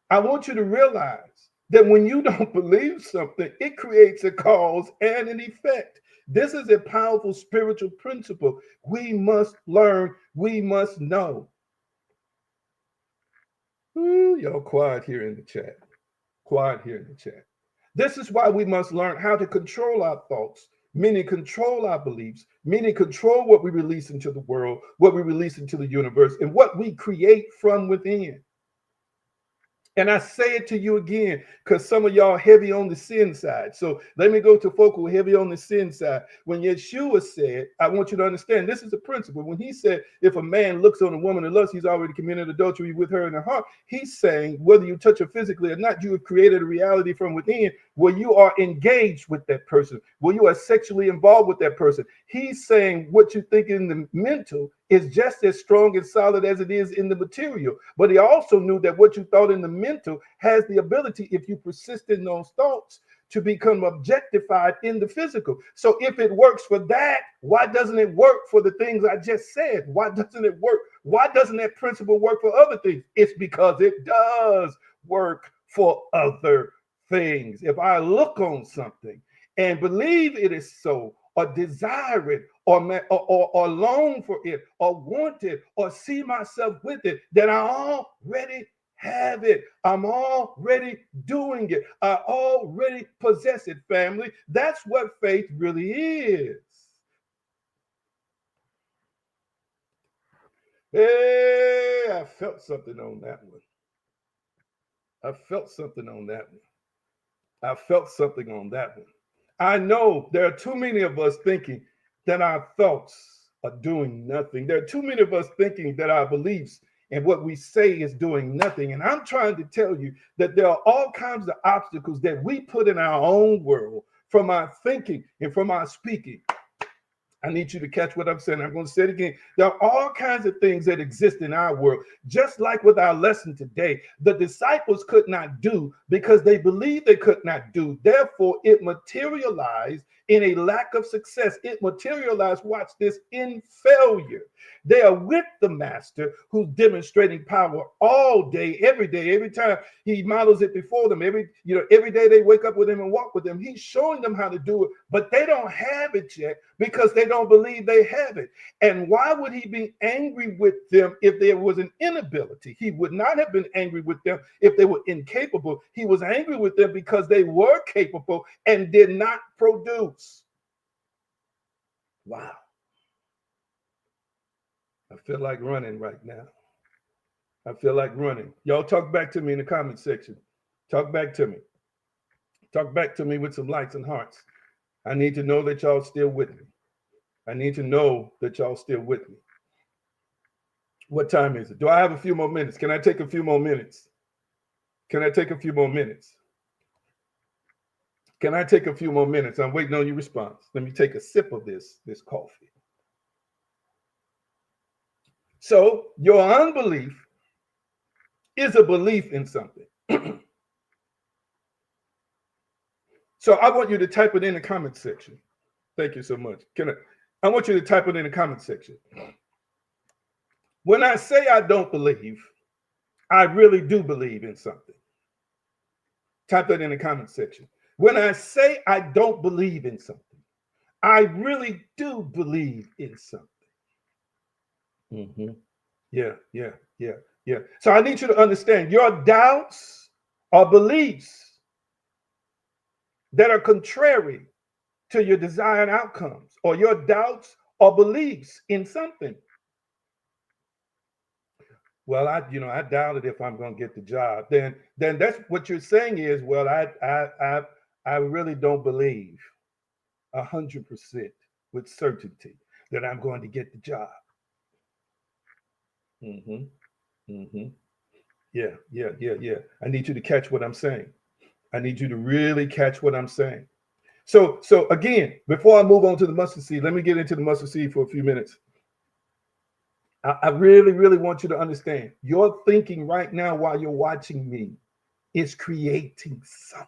I want you to realize that when you don't believe something, it creates a cause and an effect. This is a powerful spiritual principle. We must learn, we must know. Ooh, y'all quiet here in the chat. Quiet here in the chat. This is why we must learn how to control our thoughts, meaning control our beliefs, meaning control what we release into the world, what we release into the universe, and what we create from within. And I say it to you again, because some of y'all heavy on the sin side. So let me go to folk who are heavy on the sin side. When Yeshua said, I want you to understand, this is a principle. When he said, if a man looks on a woman and lusts, he's already committed adultery with her in her heart. He's saying, whether you touch her physically or not, you have created a reality from within where you are engaged with that person, where you are sexually involved with that person. He's saying what you think in the mental is just as strong and solid as it is in the material. But he also knew that what you thought in the mental has the ability, if you persist in those thoughts, to become objectified in the physical. So if it works for that, why doesn't it work for the things I just said? Why doesn't it work? Why doesn't that principle work for other things? It's because it does work for other things. If I look on something and believe it is so, or desire it or long for it or want it or see myself with it, then I already have it. I'm already doing it. I already possess it, family. That's what faith really is. Hey, I felt something on that one. I felt something on that one. I felt something on that one. I know there are too many of us thinking that our thoughts are doing nothing. There are too many of us thinking that our beliefs and what we say is doing nothing. And I'm trying to tell you that there are all kinds of obstacles that we put in our own world from our thinking and from our speaking. I need you to catch what I'm saying. I'm going to say it again. There are all kinds of things that exist in our world. Just like with our lesson today, the disciples could not do because they believed they could not do. Therefore, it materialized in a lack of success. It materialized, watch this, in failure. They are with the master who's demonstrating power all day, every time he models it before them. Every day they wake up with him and walk with him. He's showing them how to do it, but they don't have it yet because they don't believe they have it. And why would he be angry with them if there was an inability? He would not have been angry with them if they were incapable. He was angry with them because they were capable and did not produce. Wow. I feel like running right now. I feel like running. Y'all talk back to me in the comment section. Talk back to me. Talk back to me with some likes and hearts. I need to know that y'all still with me. I need to know that y'all still with me. What time is it? Do I have a few more minutes? Can I take a few more minutes? Can I take a few more minutes? Can I take a few more minutes? I'm waiting on your response. Let me take a sip of this coffee. So your unbelief is a belief in something. So I want you to type it in the comment section. Thank you so much. I want you to type it in the comment section. When I say I don't believe, I really do believe in something. Type that in the comment section. When I say I don't believe in something, I really do believe in something. Mm-hmm. Yeah. So I need you to understand your doubts are beliefs that are contrary to your desired outcomes, or your doubts or beliefs in something. Well, I doubted if I'm going to get the job. Then that's what you're saying is, well, I really don't believe 100% with certainty that I'm going to get the job. Mm-hmm. Mm-hmm. Yeah. I need you to catch what I'm saying. I need you to really catch what I'm saying. So again, before I move on to the mustard seed, let me get into the mustard seed for a few minutes. I really, really want you to understand your thinking right now while you're watching me is creating something.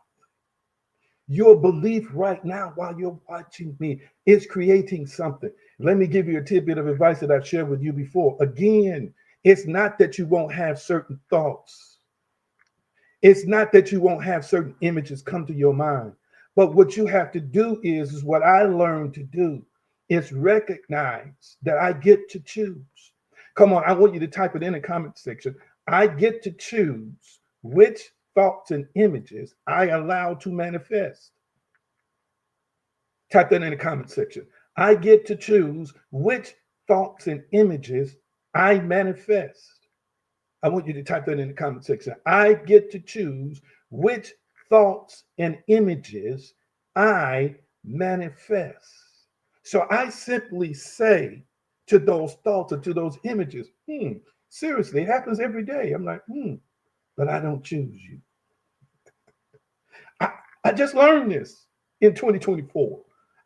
Your belief right now while you're watching me is creating something. Let me give you a tidbit of advice that I've shared with you before. Again, it's not that you won't have certain thoughts. It's not that you won't have certain images come to your mind. But what you have to do is what I learned to do is recognize that I get to choose. Come on, I want you to type it in the comment section. I get to choose which thoughts and images I allow to manifest. Type that in the comment section. I get to choose which thoughts and images I manifest. I want you to type that in the comment section. I get to choose which thoughts and images I manifest. So I simply say to those thoughts or to those images, seriously, it happens every day. I'm like, but I don't choose you. I just learned this in 2024.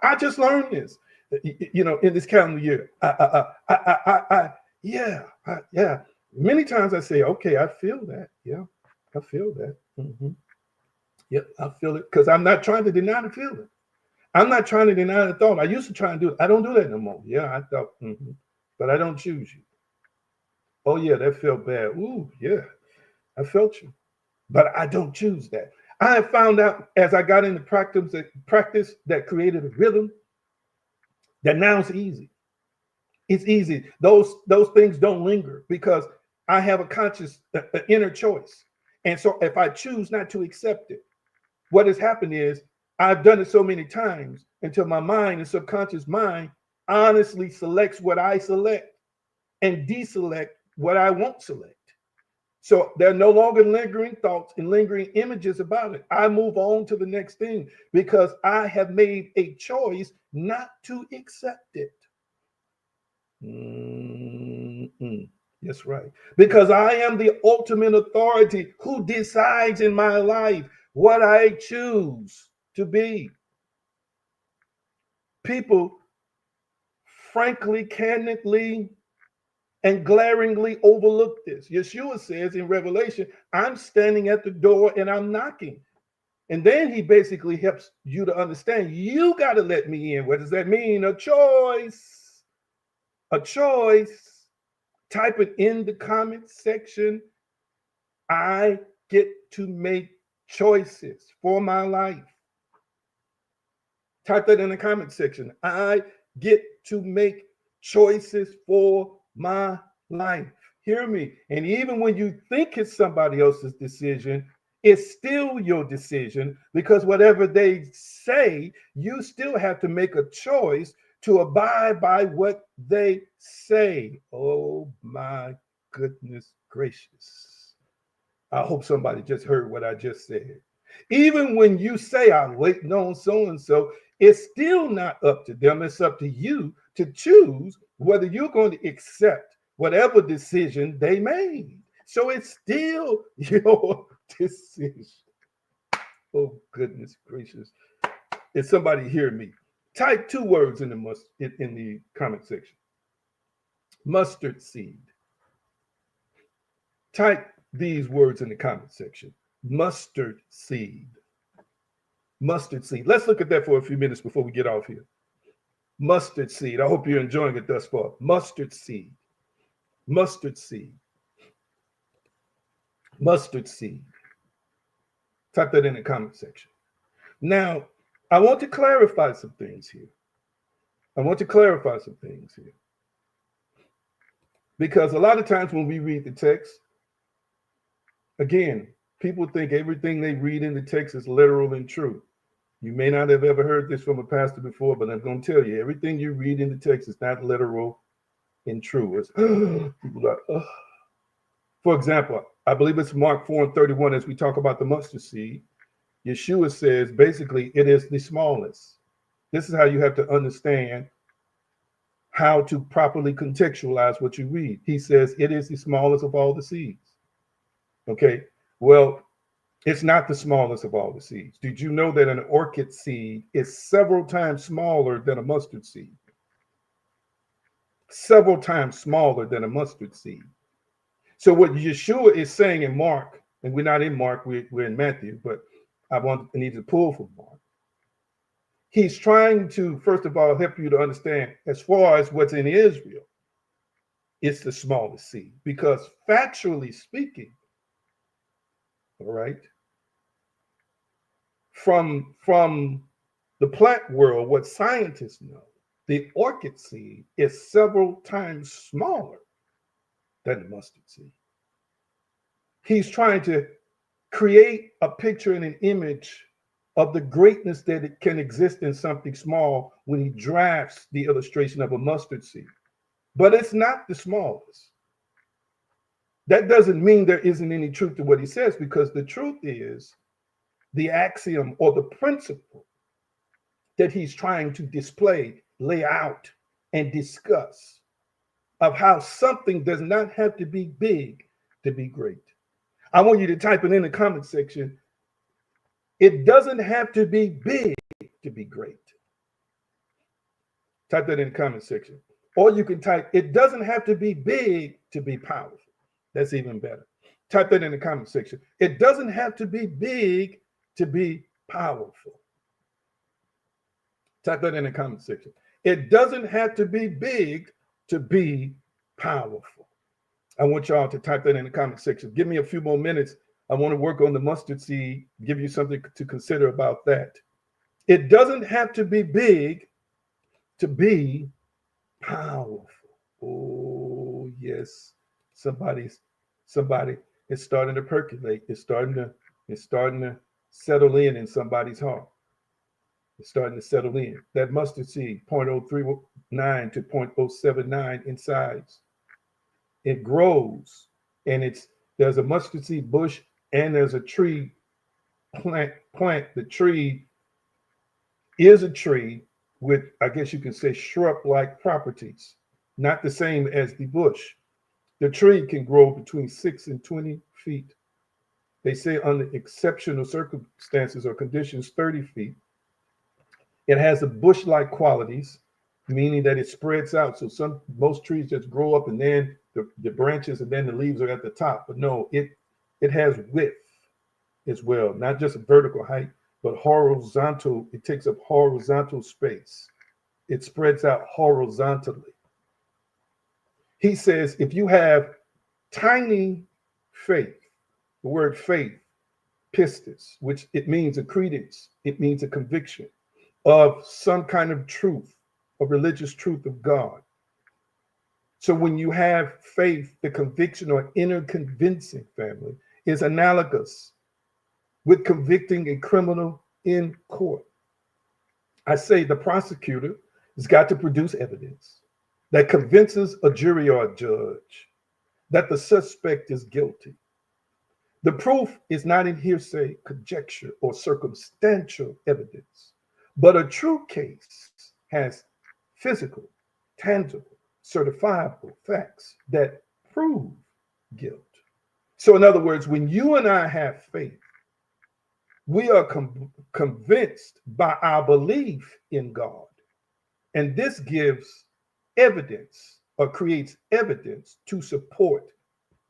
I just learned this, in this calendar year. Yeah. Many times I say, okay, I feel that. Yeah, I feel that. Mm-hmm. Yep, I feel it because I'm not trying to deny the feeling. I'm not trying to deny the thought. I used to try and do it. I don't do that no more. Yeah, I thought, but I don't choose you. Oh, yeah, that felt bad. Ooh, yeah, I felt you. But I don't choose that. I have found out as I got into practice that created a rhythm That now it's easy. It's easy. Those things don't linger because I have a conscious, inner choice. And so if I choose not to accept it, what has happened is I've done it so many times until my mind and subconscious mind honestly selects what I select and deselect what I won't select. So there are no longer lingering thoughts and lingering images about it. I move on to the next thing because I have made a choice not to accept it. Mm-mm. That's right. Because I am the ultimate authority who decides in my life what I choose to be. People, frankly, candidly, and glaringly overlook this. Yeshua says in Revelation, I'm standing at the door and I'm knocking. And then he basically helps you to understand you got to let me in. What does that mean? A choice. A choice. Type it in the comment section. I get to make choices for my life. Type that in the comment section. I get to make choices for my life. Hear me. And even when you think it's somebody else's decision, it's still your decision because whatever they say, you still have to make a choice to abide by what they say. Oh my goodness gracious. I hope somebody just heard what I just said. Even when you say I'm waiting on so and so, it's still not up to them. It's up to you to choose whether you're going to accept whatever decision they made. So it's still your decision. Oh, goodness gracious. If somebody hear me, type two words in the comment section. Mustard seed. Type these words in the comment section. Mustard seed. Mustard seed. Let's look at that for a few minutes before we get off here. Mustard seed. I hope you're enjoying it thus far. Mustard seed. Mustard seed. Mustard seed. Type that in the comment section. Now, I want to clarify some things here. Because a lot of times when we read the text, again, people think everything they read in the text is literal and true. You may not have ever heard this from a pastor before, but I'm going to tell you, everything you read in the text is not literal and true. It's people are, for example, I believe it's Mark 4:31 as we talk about the mustard seed. Yeshua says basically it is the smallest. This is how you have to understand how to properly contextualize what you read. He says it is the smallest of all the seeds. Okay, well, it's not the smallest of all the seeds. Did you know that an orchid seed is several times smaller than a mustard seed? Several times smaller than a mustard seed. So what Yeshua is saying in Mark, and we're not in Mark, we're in Matthew, but I need to pull from Mark. He's trying to, first of all, help you to understand as far as what's in Israel, it's the smallest seed. Because factually speaking, all right, from the plant world, what scientists know, the orchid seed is several times smaller than the mustard seed. He's trying to create a picture and an image of the greatness that it can exist in something small when he drafts the illustration of a mustard seed. But it's not the smallest. That doesn't mean there isn't any truth to what he says, because the truth is the axiom or the principle that he's trying to display, lay out, and discuss of how something does not have to be big to be great. I want you to type it in the comment section. It doesn't have to be big to be great. Type that in the comment section. Or you can type, it doesn't have to be big to be powerful. That's even better. Type that in the comment section. It doesn't have to be big to be powerful. Type that in the comment section. It doesn't have to be big to be powerful. I want y'all to type that in the comment section. Give me a few more minutes. I want to work on the mustard seed, give you something to consider about that. It doesn't have to be big to be powerful. Oh, yes. Somebody's somebody is starting to percolate. It's starting to settle in somebody's heart. It's starting to settle in. That mustard seed, 0.039 to 0.079 in size. It grows, and there's a mustard seed bush and there's a tree plant. The tree is a tree with, I guess you can say, shrub-like properties, not the same as the bush. The tree can grow between 6 and 20 feet. They say under exceptional circumstances or conditions, 30 feet. It has the bush-like qualities, meaning that it spreads out. So most trees just grow up and then the branches and then the leaves are at the top. But no, it has width as well, not just a vertical height, but horizontal. It takes up horizontal space. It spreads out horizontally. He says, if you have tiny faith, the word faith, pistis, which it means a credence, it means a conviction of some kind of truth, a religious truth of God. So when you have faith, the conviction or inner convincing, family, is analogous with convicting a criminal in court. I say the prosecutor has got to produce evidence that convinces a jury or a judge that the suspect is guilty. The proof is not in hearsay, conjecture, or circumstantial evidence, but a true case has physical, tangible, certifiable facts that prove guilt. So, in other words, when you and I have faith, we are convinced by our belief in God. And this gives evidence or creates evidence to support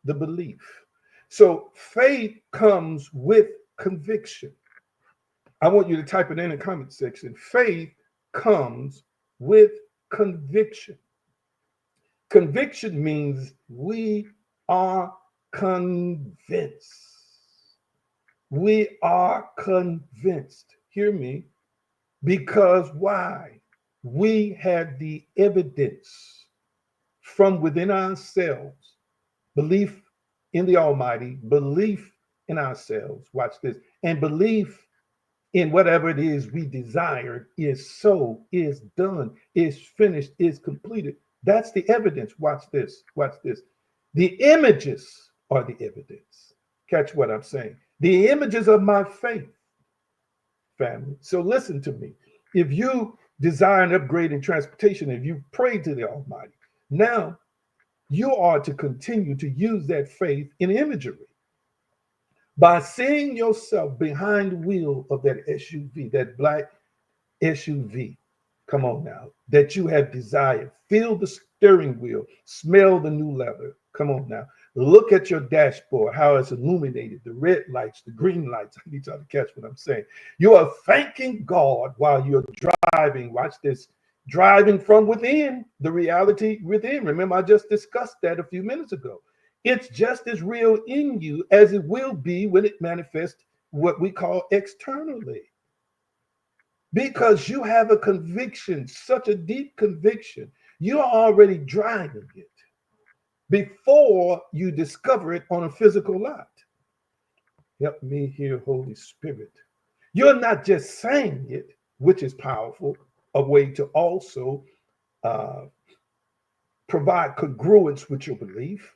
the belief. So faith comes with conviction. I want you to type it in the comment section. Faith comes with conviction. Conviction means we are convinced. We are convinced. Hear me. Because why? We have the evidence from within ourselves, belief in the Almighty, belief in ourselves, watch this, and belief in whatever it is we desired is so, is done, is finished, is completed. That's the evidence. Watch this, watch this. The images are the evidence. Catch what I'm saying. The images of my faith, family. So listen to me. If you desire an upgrade in transportation, if you pray to the Almighty, now you are to continue to use that faith in imagery by seeing yourself behind the wheel of that SUV, that black SUV. Come on now, that you have desired. Feel the steering wheel, smell the new leather. Come on now. Look at your dashboard, how it's illuminated, the red lights, the green lights. I need y'all to catch what I'm saying. You are thanking God while you're driving. Watch this. Driving from within, the reality within. Remember, I just discussed that a few minutes ago. It's just as real in you as it will be when it manifests what we call externally. Because you have a conviction, such a deep conviction, you are already driving it before you discover it on a physical lot. Help me here, Holy Spirit. You're not just saying it, which is powerful, a way to also provide congruence with your belief,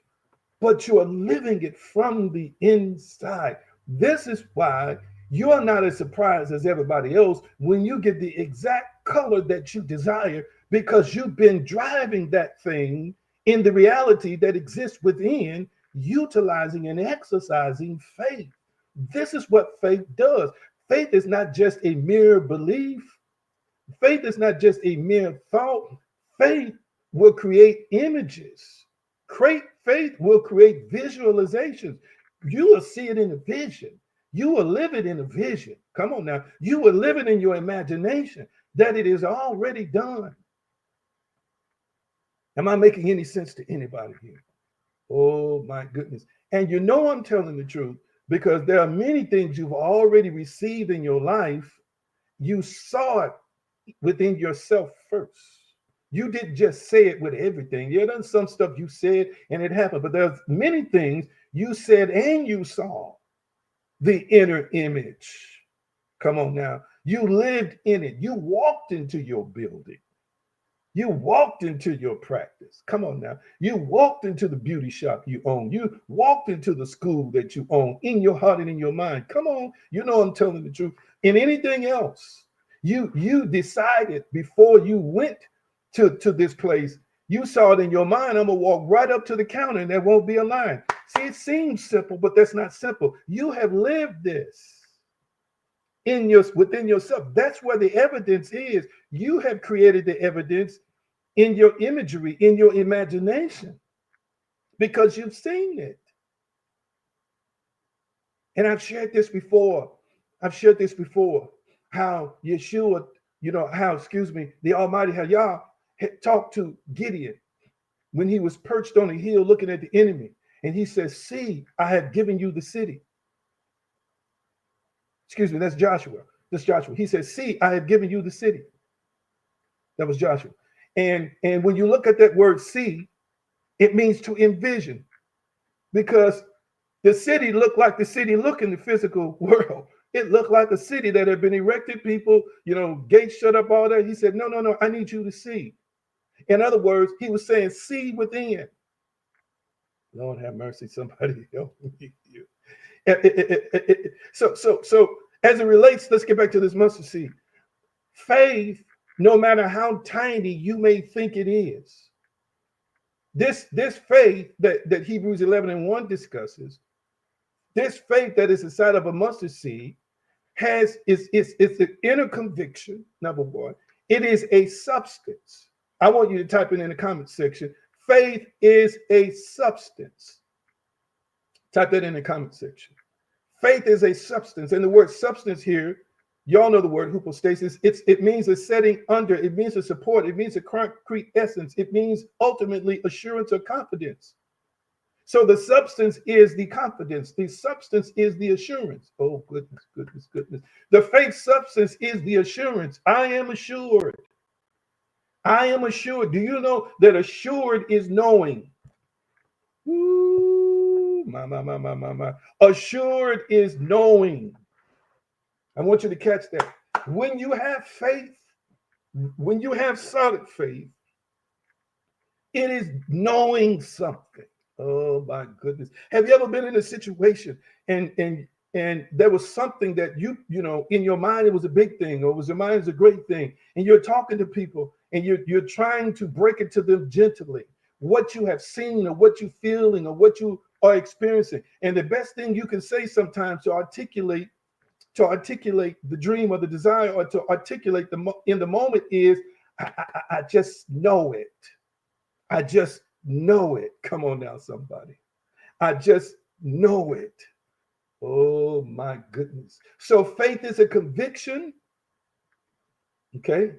but you are living it from the inside. This is why you are not as surprised as everybody else when you get the exact color that you desire, because you've been driving that thing in the reality that exists within, utilizing and exercising faith. This is what faith does. Faith is not just a mere belief. Faith is not just a mere thought. Faith will create images. Faith will create visualizations. You will see it in a vision. You will live it in a vision. Come on now. You will live it in your imagination that it is already done. Am I making any sense to anybody here? Oh my goodness. And you know I'm telling the truth, because there are many things you've already received in your life. You saw it within yourself first. You didn't just say it with everything. There's some stuff you said and it happened, but there's many things you said and you saw the inner image. Come on now. You lived in it. You walked into your building. You walked into your practice. Come on now. You walked into the beauty shop you own. You walked into the school that you own in your heart and in your mind. Come on. You know I'm telling the truth. In anything else, you decided before you went to this place, you saw it in your mind. I'm going to walk right up to the counter and there won't be a line. See, it seems simple, but that's not simple. You have lived this within yourself. That's where the evidence is. You have created the evidence in your imagery, in your imagination, because you've seen it. And I've shared this before. How Yeshua, the Almighty, how Yah had talked to Gideon when he was perched on a hill looking at the enemy. And he says, see, I have given you the city. Excuse me, that's Joshua. That's Joshua. He says, see, I have given you the city. That was Joshua. And when you look at that word see, it means to envision, because the city looked like the city look in the physical world. It looked like a city that had been erected, people, gates shut up, all that. He said, no, I need you to see. In other words, he was saying, see within. Lord have mercy, somebody help me. So as it relates, let's get back to this mustard seed. Faith, no matter how tiny you may think it is, this faith that Hebrews 11:1 discusses, this faith that is inside of a mustard seed it's an inner conviction, number one. It is a substance. I want you to type it in the comment section. Faith is a substance. Type that in the comment section. Faith is a substance. And the word substance here, y'all know the word hypostasis. It means a setting under, it means a support, it means a concrete essence, it means ultimately assurance or confidence. So the substance is the confidence, the substance is the assurance. Oh, goodness. The faith substance is the assurance. I am assured. I am assured. Do you know that assured is knowing? Ooh, my. Assured is knowing. I want you to catch that. When you have faith, when you have solid faith, it is knowing something. Oh my goodness. Have you ever been in a situation and there was something that you in your mind it was a big thing, or it was your mind is a great thing, and you're talking to people and you're trying to break it to them gently, what you have seen or what you're feeling or what you are experiencing. And the best thing you can say sometimes to articulate the dream or the desire, or to articulate in the moment is, I just know it. I just know it. Come on now, somebody. I just know it. Oh my goodness. So faith is a conviction. Okay.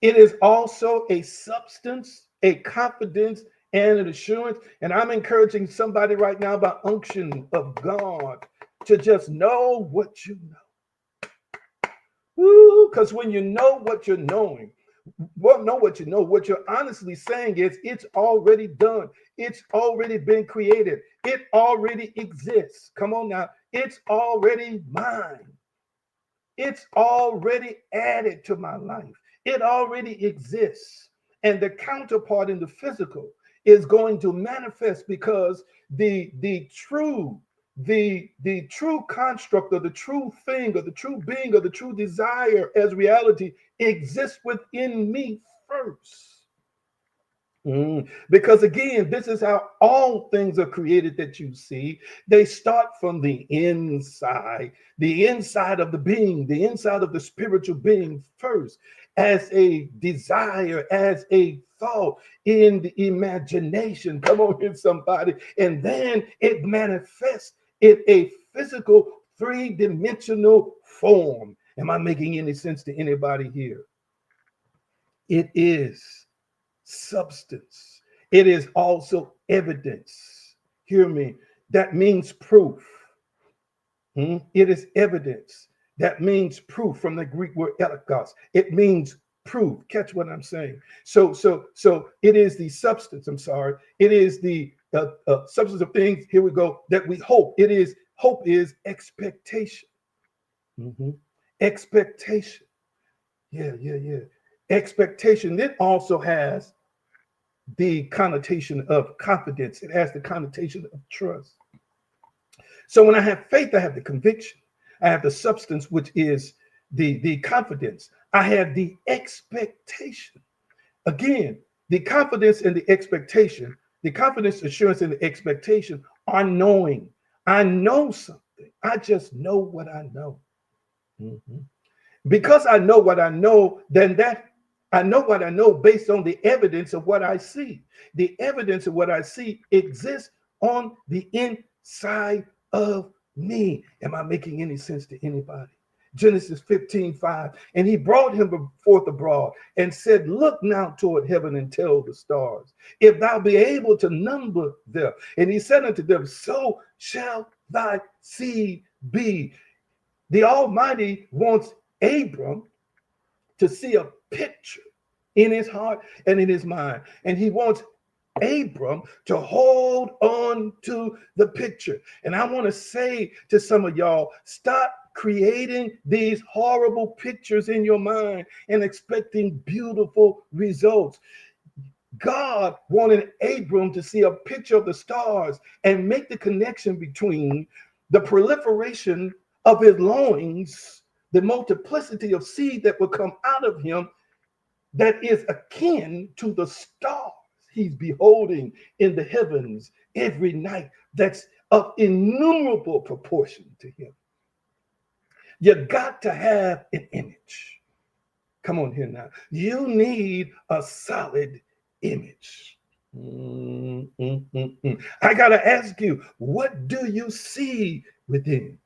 It is also a substance, a confidence, and an assurance. And I'm encouraging somebody right now by unction of God to just know what you know. Because when you know what you're knowing, know what you know, what you're honestly saying is it's already done. It's already been created. It already exists. Come on now. It's already mine. It's already added to my life. It already exists. And the counterpart in the physical is going to manifest, because the true construct, or the true thing, or the true being, or the true desire as reality exists within me first. Because again, this is how all things are created that you see. They start from the inside of the being, the inside of the spiritual being first, as a desire, as a thought, in the imagination. Come on in, somebody. And then it manifests in a physical, three-dimensional form. Am I making any sense to anybody here? It is substance. It is also evidence. Hear me. That means proof. It is evidence. That means proof, from the Greek word elikos. It means proof. Catch what I'm saying. So it is the substance. I'm sorry. It is the substance of things. Here we go. That we hope. It is hope is expectation. Mhm. Expectation. Yeah. Expectation. It also has the connotation of confidence. It has the connotation of trust. So when I have faith, I have the conviction. I have the substance, which is the confidence. I have the expectation. Again, the confidence and the expectation, the confidence, assurance, and the expectation are knowing. I know something. I just know what I know. Mhm. Because I know what I know, then that I know what I know based on the evidence of what I see. The evidence of what I see exists on the inside of me. Am I making any sense to anybody? Genesis 15:5. And he brought him forth abroad and said, look now toward heaven and tell the stars, if thou be able to number them. And he said unto them, so shall thy seed be. The Almighty wants Abram to see a picture in his heart and in his mind. And he wants Abram to hold on to the picture. And I want to say to some of y'all, stop creating these horrible pictures in your mind and expecting beautiful results. God wanted Abram to see a picture of the stars and make the connection between the proliferation of his loins, the multiplicity of seed that will come out of him, that is akin to the stars he's beholding in the heavens every night, that's of innumerable proportion to him. You got to have an image. Come on here now. You need a solid image. I got to ask you, what do you see within?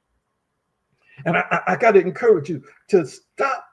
And I got to encourage you to stop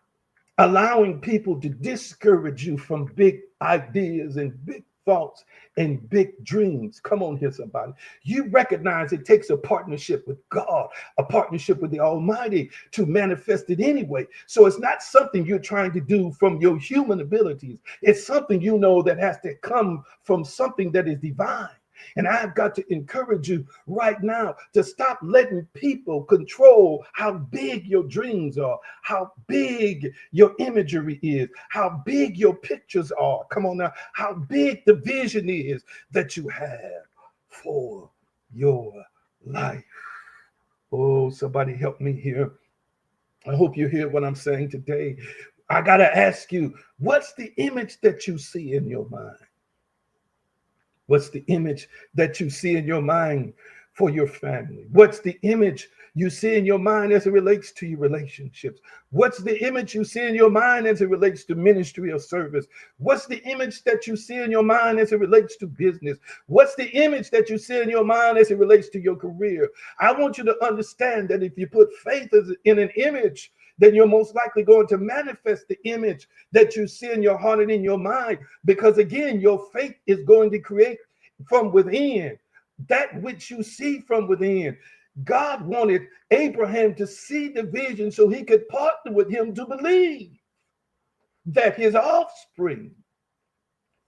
allowing people to discourage you from big ideas and big thoughts and big dreams. Come on here, somebody. You recognize it takes a partnership with God, a partnership with the Almighty to manifest it anyway. So it's not something you're trying to do from your human abilities. It's something you know that has to come from something that is divine. And I've got to encourage you right now to stop letting people control how big your dreams are, how big your imagery is, how big your pictures are. Come on now, how big the vision is that you have for your life. Oh, somebody help me here. I hope you hear what I'm saying today. I got to ask you, what's the image that you see in your mind? What's the image that you see in your mind for your family? What's the image you see in your mind as it relates to your relationships? What's the image you see in your mind as it relates to ministry or service? What's the image that you see in your mind as it relates to business? What's the image that you see in your mind as it relates to your career? I want you to understand that if you put faith in an image, then you're most likely going to manifest the image that you see in your heart and in your mind. Because again, your faith is going to create from within that which you see from within. God wanted Abraham to see the vision so he could partner with him to believe that his offspring,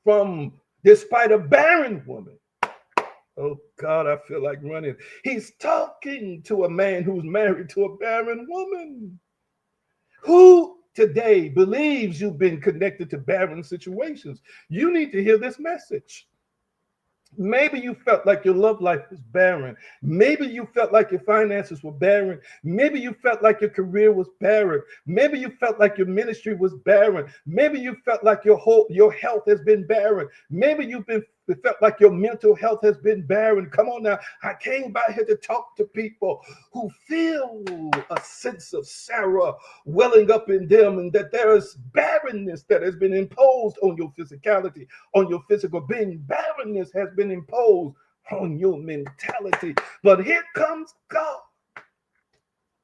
from despite a barren woman, oh God, I feel like running. He's talking to a man who's married to a barren woman. Who today believes you've been connected to barren situations? You need to hear this message. Maybe you felt like your love life was barren. Maybe you felt like your finances were barren. Maybe you felt like your career was barren. Maybe you felt like your ministry was barren. Maybe you felt like your health has been barren. Maybe it felt like your mental health has been barren. Come on now. I came by here to talk to people who feel a sense of Sarah welling up in them, and that there is barrenness that has been imposed on your physicality, on your physical being. Barrenness has been imposed on your mentality. But here comes God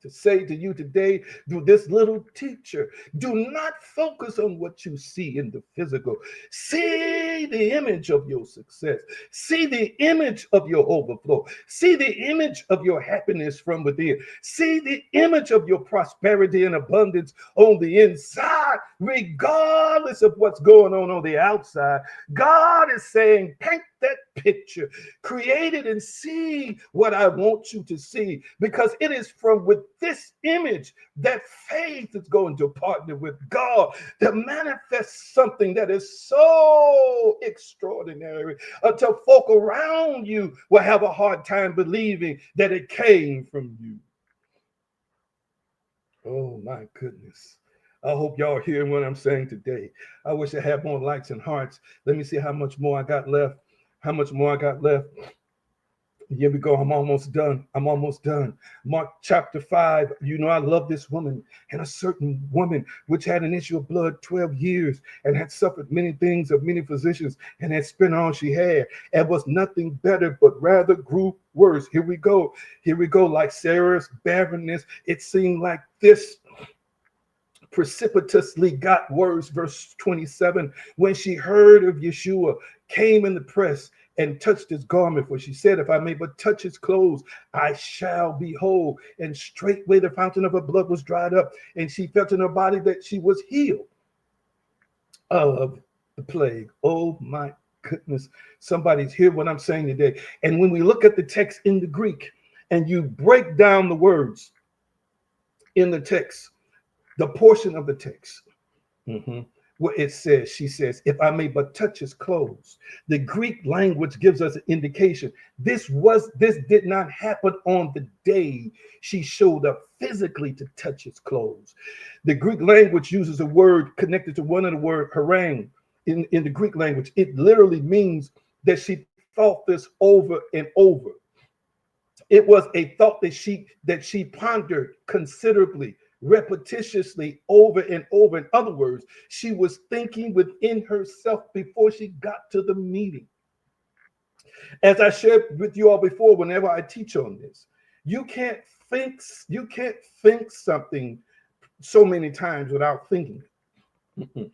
to say to you today through this little teacher, do not focus on what you see in the physical. See the image of your success. See the image of your overflow. See the image of your happiness from within. See the image of your prosperity and abundance on the inside, regardless of what's going on the outside. God is saying, paint that picture, create it, and see what I want you to see, because it is from with this image that faith is going to partner with God to manifest something that is so extraordinary until folk around you will have a hard time believing that it came from you. Oh my goodness. I hope y'all hearing what I'm saying today. I wish I had more likes and hearts. Let me see how much more I got left. How much more I got left. Here we go. I'm almost done. I'm almost done. Mark chapter 5. You know, I love this woman. And a certain woman which had an issue of blood 12 years and had suffered many things of many physicians and had spent all she had and was nothing better, but rather grew worse. Here we go. Here we go. Like Sarah's barrenness, it seemed like this precipitously got worse. Verse 27, when she heard of Yeshua, came in the press and touched his garment, for she said, if I may but touch his clothes, I shall be whole. And straightway the fountain of her blood was dried up, and she felt in her body that she was healed of the plague. Oh my goodness. Somebody's hear what I'm saying today. And when we look at the text in the Greek and you break down the words in the text, the portion of the text, where it says, she says, if I may but touch his clothes. The Greek language gives us an indication. This did not happen on the day she showed up physically to touch his clothes. The Greek language uses a word connected to one of the word harang in the Greek language. It literally means that she thought this over and over. It was a thought that she pondered considerably, repetitiously, over and over. In other words, she was thinking within herself before she got to the meeting. As I shared with you all before, whenever I teach on this, you can't think something so many times without thinking it.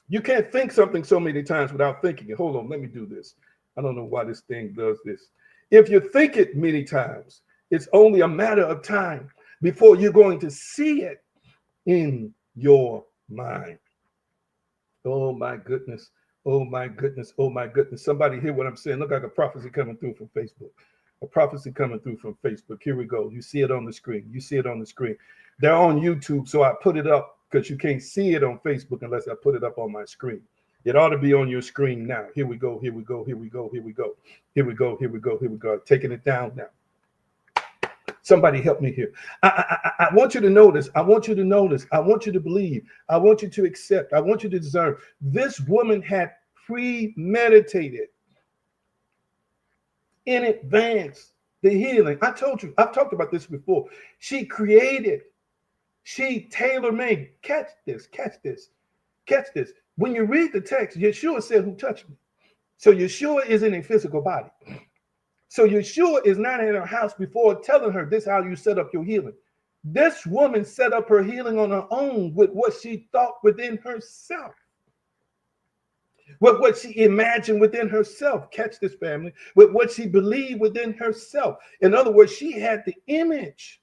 You can't think something so many times without thinking it. Hold on, let me do this. I don't know why this thing does this. If you think it many times, it's only a matter of time before you're going to see it in your mind. Oh my goodness. Oh my goodness. Oh my goodness. Somebody hear what I'm saying? Look like a prophecy coming through from Facebook. A prophecy coming through from Facebook. Here we go. You see it on the screen. You see it on the screen. They're on YouTube, so I put it up because you can't see it on Facebook unless I put it up on my screen. It ought to be on your screen now. Here we go. Here we go. Here we go. Here we go. Here we go. Here we go. Here we go. Taking it down now. Somebody help me here. I want you to notice. I want you to notice. I want you to believe. I want you to accept. I want you to discern. This woman had premeditated in advance the healing. I told you. I've talked about this before. She created. She tailor-made. Catch this. Catch this. Catch this. When you read the text, Yeshua said, who touched me? So Yeshua is in a physical body. So Yeshua is not in her house before telling her this is how you set up your healing. This woman set up her healing on her own with what she thought within herself. With what she imagined within herself. Catch this, family. With what she believed within herself. In other words, she had the image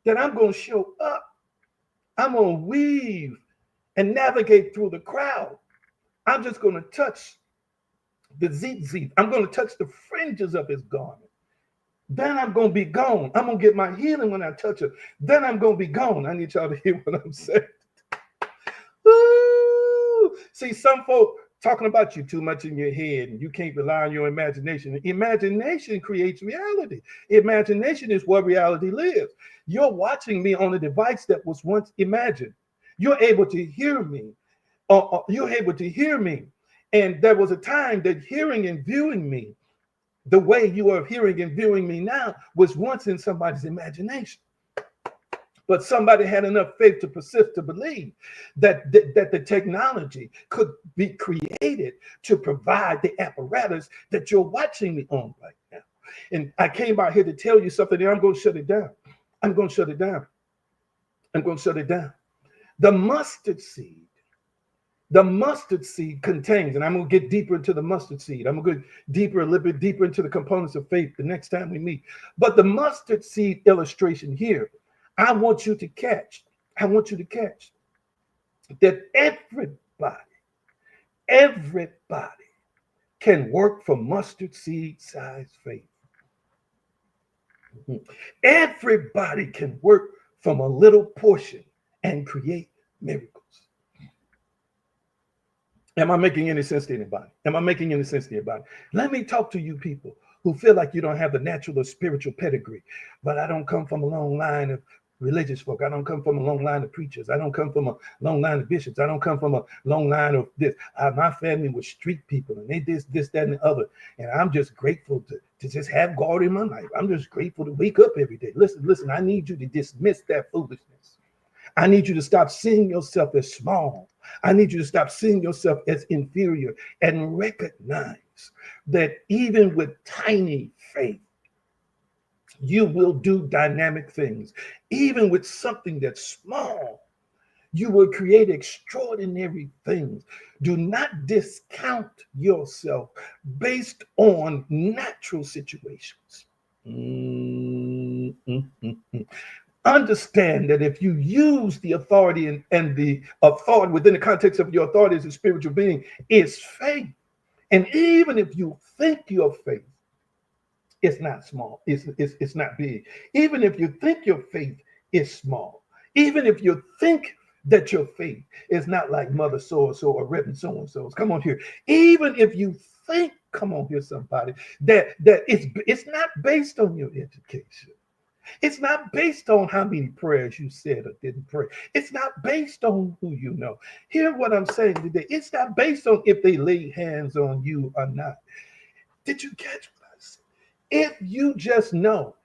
that I'm going to show up. I'm going to weave and navigate through the crowd. I'm just going to touch the zit. I'm going to touch the fringes of his garment. Then I'm going to be gone. I'm going to get my healing when I touch it. Then I'm going to be gone. I need y'all to hear what I'm saying. Woo! See, some folk talking about you too much in your head and you can't rely on your imagination. Imagination creates reality. Imagination is where reality lives. You're watching me on a device that was once imagined. You're able to hear me. You're able to hear me. And there was a time that hearing and viewing me, the way you are hearing and viewing me now, was once in somebody's imagination. But somebody had enough faith to persist to believe that the technology could be created to provide the apparatus that you're watching me on right now. And I came out here to tell you something, and I'm going to shut it down. I'm going to shut it down. I'm going to shut it down. The mustard seed. The mustard seed contains, and I'm going to get deeper into the mustard seed. I'm going to go deeper, a little bit deeper into the components of faith the next time we meet. But the mustard seed illustration here, I want you to catch that everybody can work for mustard seed size faith. Everybody can work from a little portion and create miracles. Am I making any sense to anybody? Am I making any sense to anybody? Let me talk to you people who feel like you don't have the natural or spiritual pedigree. But I don't come from a long line of religious folk. I don't come from a long line of preachers. I don't come from a long line of bishops. I don't come from a long line of this. My family was street people, and they did this, that, and the other. And I'm just grateful to just have God in my life. I'm just grateful to wake up every day. Listen, I need you to dismiss that foolishness. I need you to stop seeing yourself as small. I need you to stop seeing yourself as inferior and recognize that even with tiny faith, you will do dynamic things. Even with something that's small, you will create extraordinary things. Do not discount yourself based on natural situations. Understand that if you use the authority and the authority within the context of your authority as a spiritual being is faith. And even if you think your faith, it's not small. It's not big. Even if you think your faith is small, even if you think that your faith is not like Mother so-and-so or Reverend so-and-so's. Come on here. Even if you think, come on here, somebody, that it's not based on your education. It's not based on how many prayers you said or didn't pray. It's not based on who you know. Hear what I'm saying today. It's not based on if they lay hands on you or not. Did you catch what I said? If you just know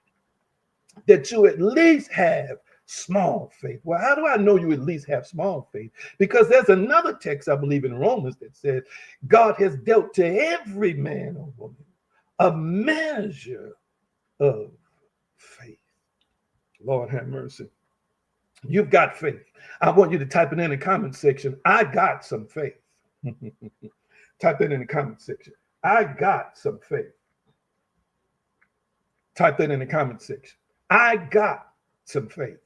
that you at least have small faith. Well, how do I know you at least have small faith? Because there's another text, I believe, in Romans that says God has dealt to every man or woman a measure of faith. Lord have mercy. You've got faith. I want you to type it in the comment section. I got some faith. Type that in the comment section. I got some faith. Type that in the comment section. I got some faith.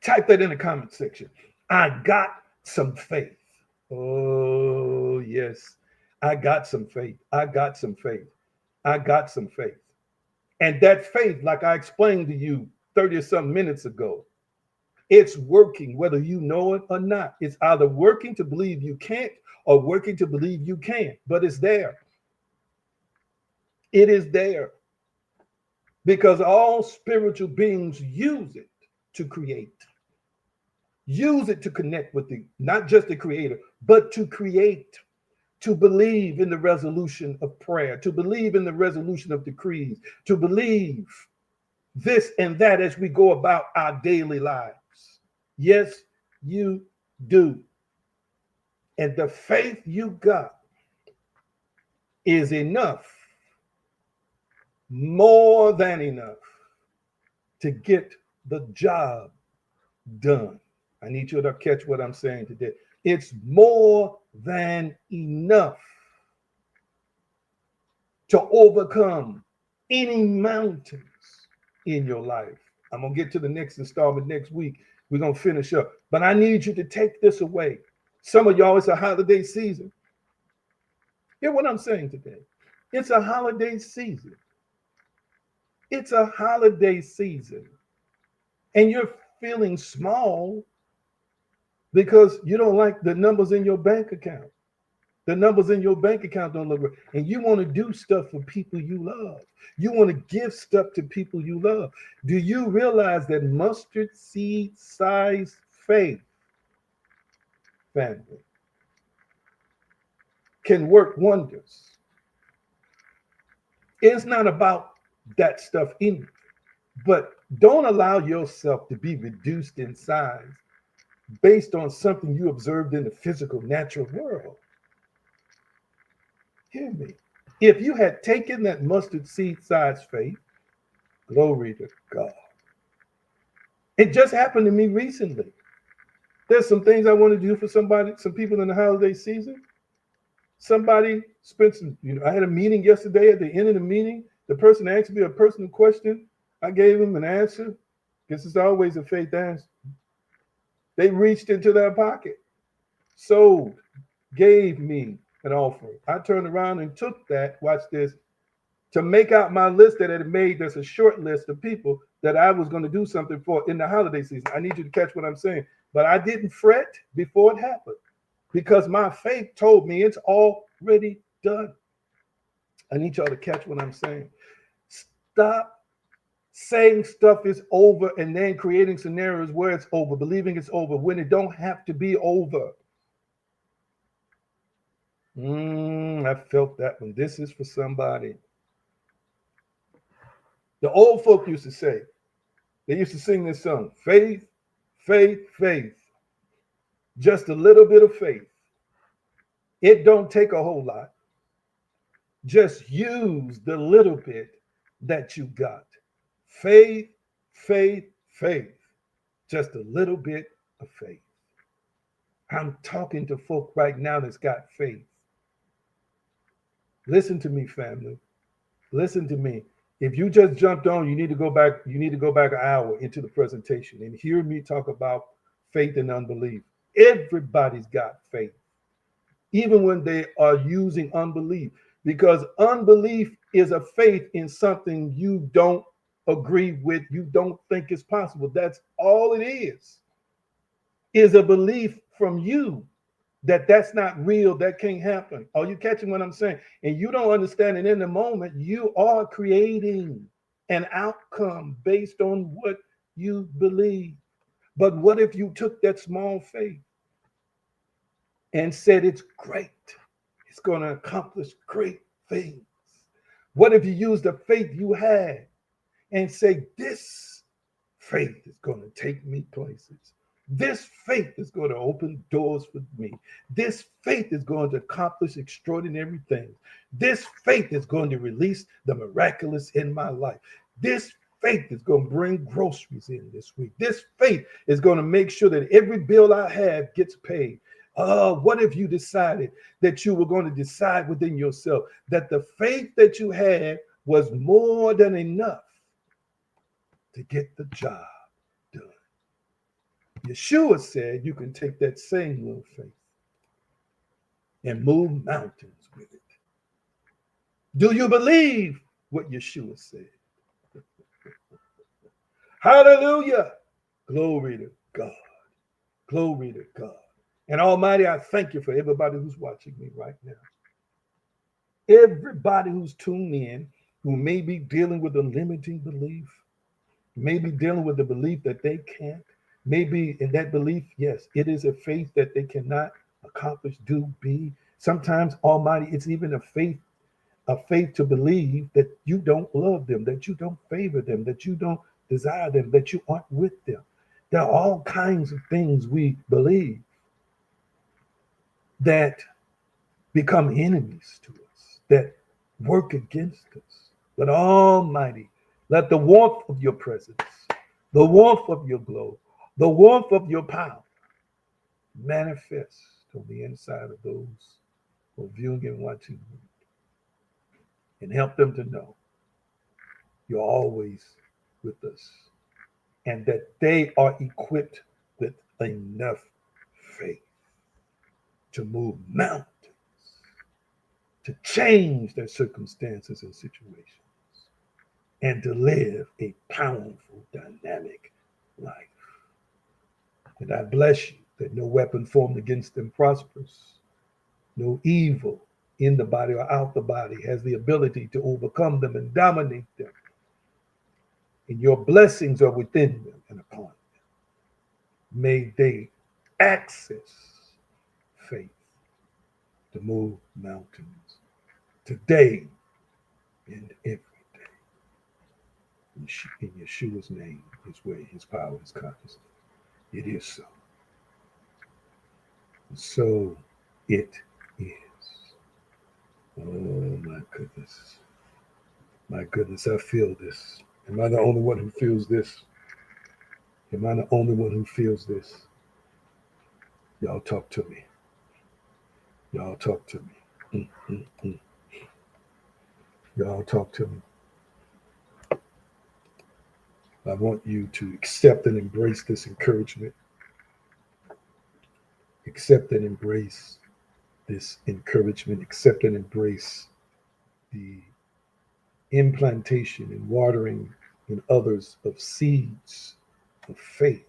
Type that in the comment section. I got some faith. Oh, yes. I got some faith. I got some faith. I got some faith. And that faith, like I explained to you 30 or some minutes ago, it's working whether you know it or not. It's either working to believe you can't or working to believe you can, but it's there. It is there because all spiritual beings use it to create. Use it to connect with not just the creator, but to create. To believe in the resolution of prayer, to believe in the resolution of decrees, to believe this and that as we go about our daily lives. Yes, you do. And the faith you got is enough, more than enough, to get the job done. I need you to catch what I'm saying today. It's more than enough to overcome any mountains in your life. I'm going to get to the next installment next week. We're going to finish up. But I need you to take this away. Some of y'all, it's a holiday season. Hear what I'm saying today. It's a holiday season. It's a holiday season. And you're feeling small because you don't like the numbers in your bank account. The numbers in your bank account don't look right. And you want to do stuff for people you love. You want to give stuff to people you love. Do you realize that mustard seed size faith, family, can work wonders? It's not about that stuff in you, but don't allow yourself to be reduced in size based on something you observed in the physical, natural world. Hear me. If you had taken that mustard seed size faith, glory to God. It just happened to me recently. There's some things I want to do for somebody, some people in the holiday season. Somebody spent some, I had a meeting yesterday. At the end of the meeting, the person asked me a personal question. I gave them an answer. This is always a faith answer. They reached into their pocket, sold, gave me an offering. I turned around and took that, watch this, to make out my list that I had made. There's a short list of people that I was going to do something for in the holiday season. I need you to catch what I'm saying. But I didn't fret before it happened because my faith told me it's already done. I need y'all to catch what I'm saying. Stop saying stuff is over and then creating scenarios where it's over, believing it's over when it don't have to be over. I felt that one. This is for somebody. The old folk used to say, they used to sing this song, faith, faith, faith. Just a little bit of faith. It don't take a whole lot. Just use the little bit that you got. Faith, faith, faith. Just a little bit of faith. I'm talking to folk right now that's got faith. Listen to me, family. Listen to me. If you just jumped on, you need to go back. You need to go back an hour into the presentation and hear me talk about faith and unbelief. Everybody's got faith, even when they are using unbelief, because unbelief is a faith in something you don't agree with, you don't think is possible. That's all it is a belief from you that that's not real, that can't happen. Are you catching what I'm saying? And you don't understand it in the moment. You are creating an outcome based on what you believe. But what if you took that small faith and said it's great? It's going to accomplish great things. What if you use the faith you had and say, this faith is going to take me places. This faith is going to open doors for me. This faith is going to accomplish extraordinary things. This faith is going to release the miraculous in my life. This faith is going to bring groceries in this week. This faith is going to make sure that every bill I have gets paid. What if you decided that you were going to decide within yourself that the faith that you had was more than enough to get the job done? Yeshua said you can take that same little faith and move mountains with it. Do you believe what Yeshua said? Hallelujah. Glory to God. Glory to God. And Almighty, I thank you for everybody who's watching me right now. Everybody who's tuned in, who may be dealing with a limiting belief, may be dealing with the belief that they can't, maybe in that belief, yes, it is a faith that they cannot accomplish, do, be. Sometimes, Almighty, it's even a faith to believe that you don't love them, that you don't favor them, that you don't desire them, that you aren't with them. There are all kinds of things we believe that become enemies to us, that work against us. But Almighty, let the warmth of your presence, the warmth of your glow, the warmth of your power manifest on the inside of those who are viewing and watching you, and help them to know you're always with us and that they are equipped with enough faith to move mountains, to change their circumstances and situations, and to live a powerful, dynamic life. And I bless you that no weapon formed against them prospers. No evil in the body or out the body has the ability to overcome them and dominate them. And your blessings are within them and upon them. May they access faith to move mountains today and every day. In Yeshua's name, his way, his power, his consciousness. It is so. So it is. Oh my goodness. My goodness, I feel this. Am I the only one who feels this? Am I the only one who feels this? Y'all talk to me. Y'all talk to me. Mm. Y'all talk to me. I want you to accept and embrace this encouragement. Accept and embrace this encouragement. Accept and embrace the implantation and watering in others of seeds of faith.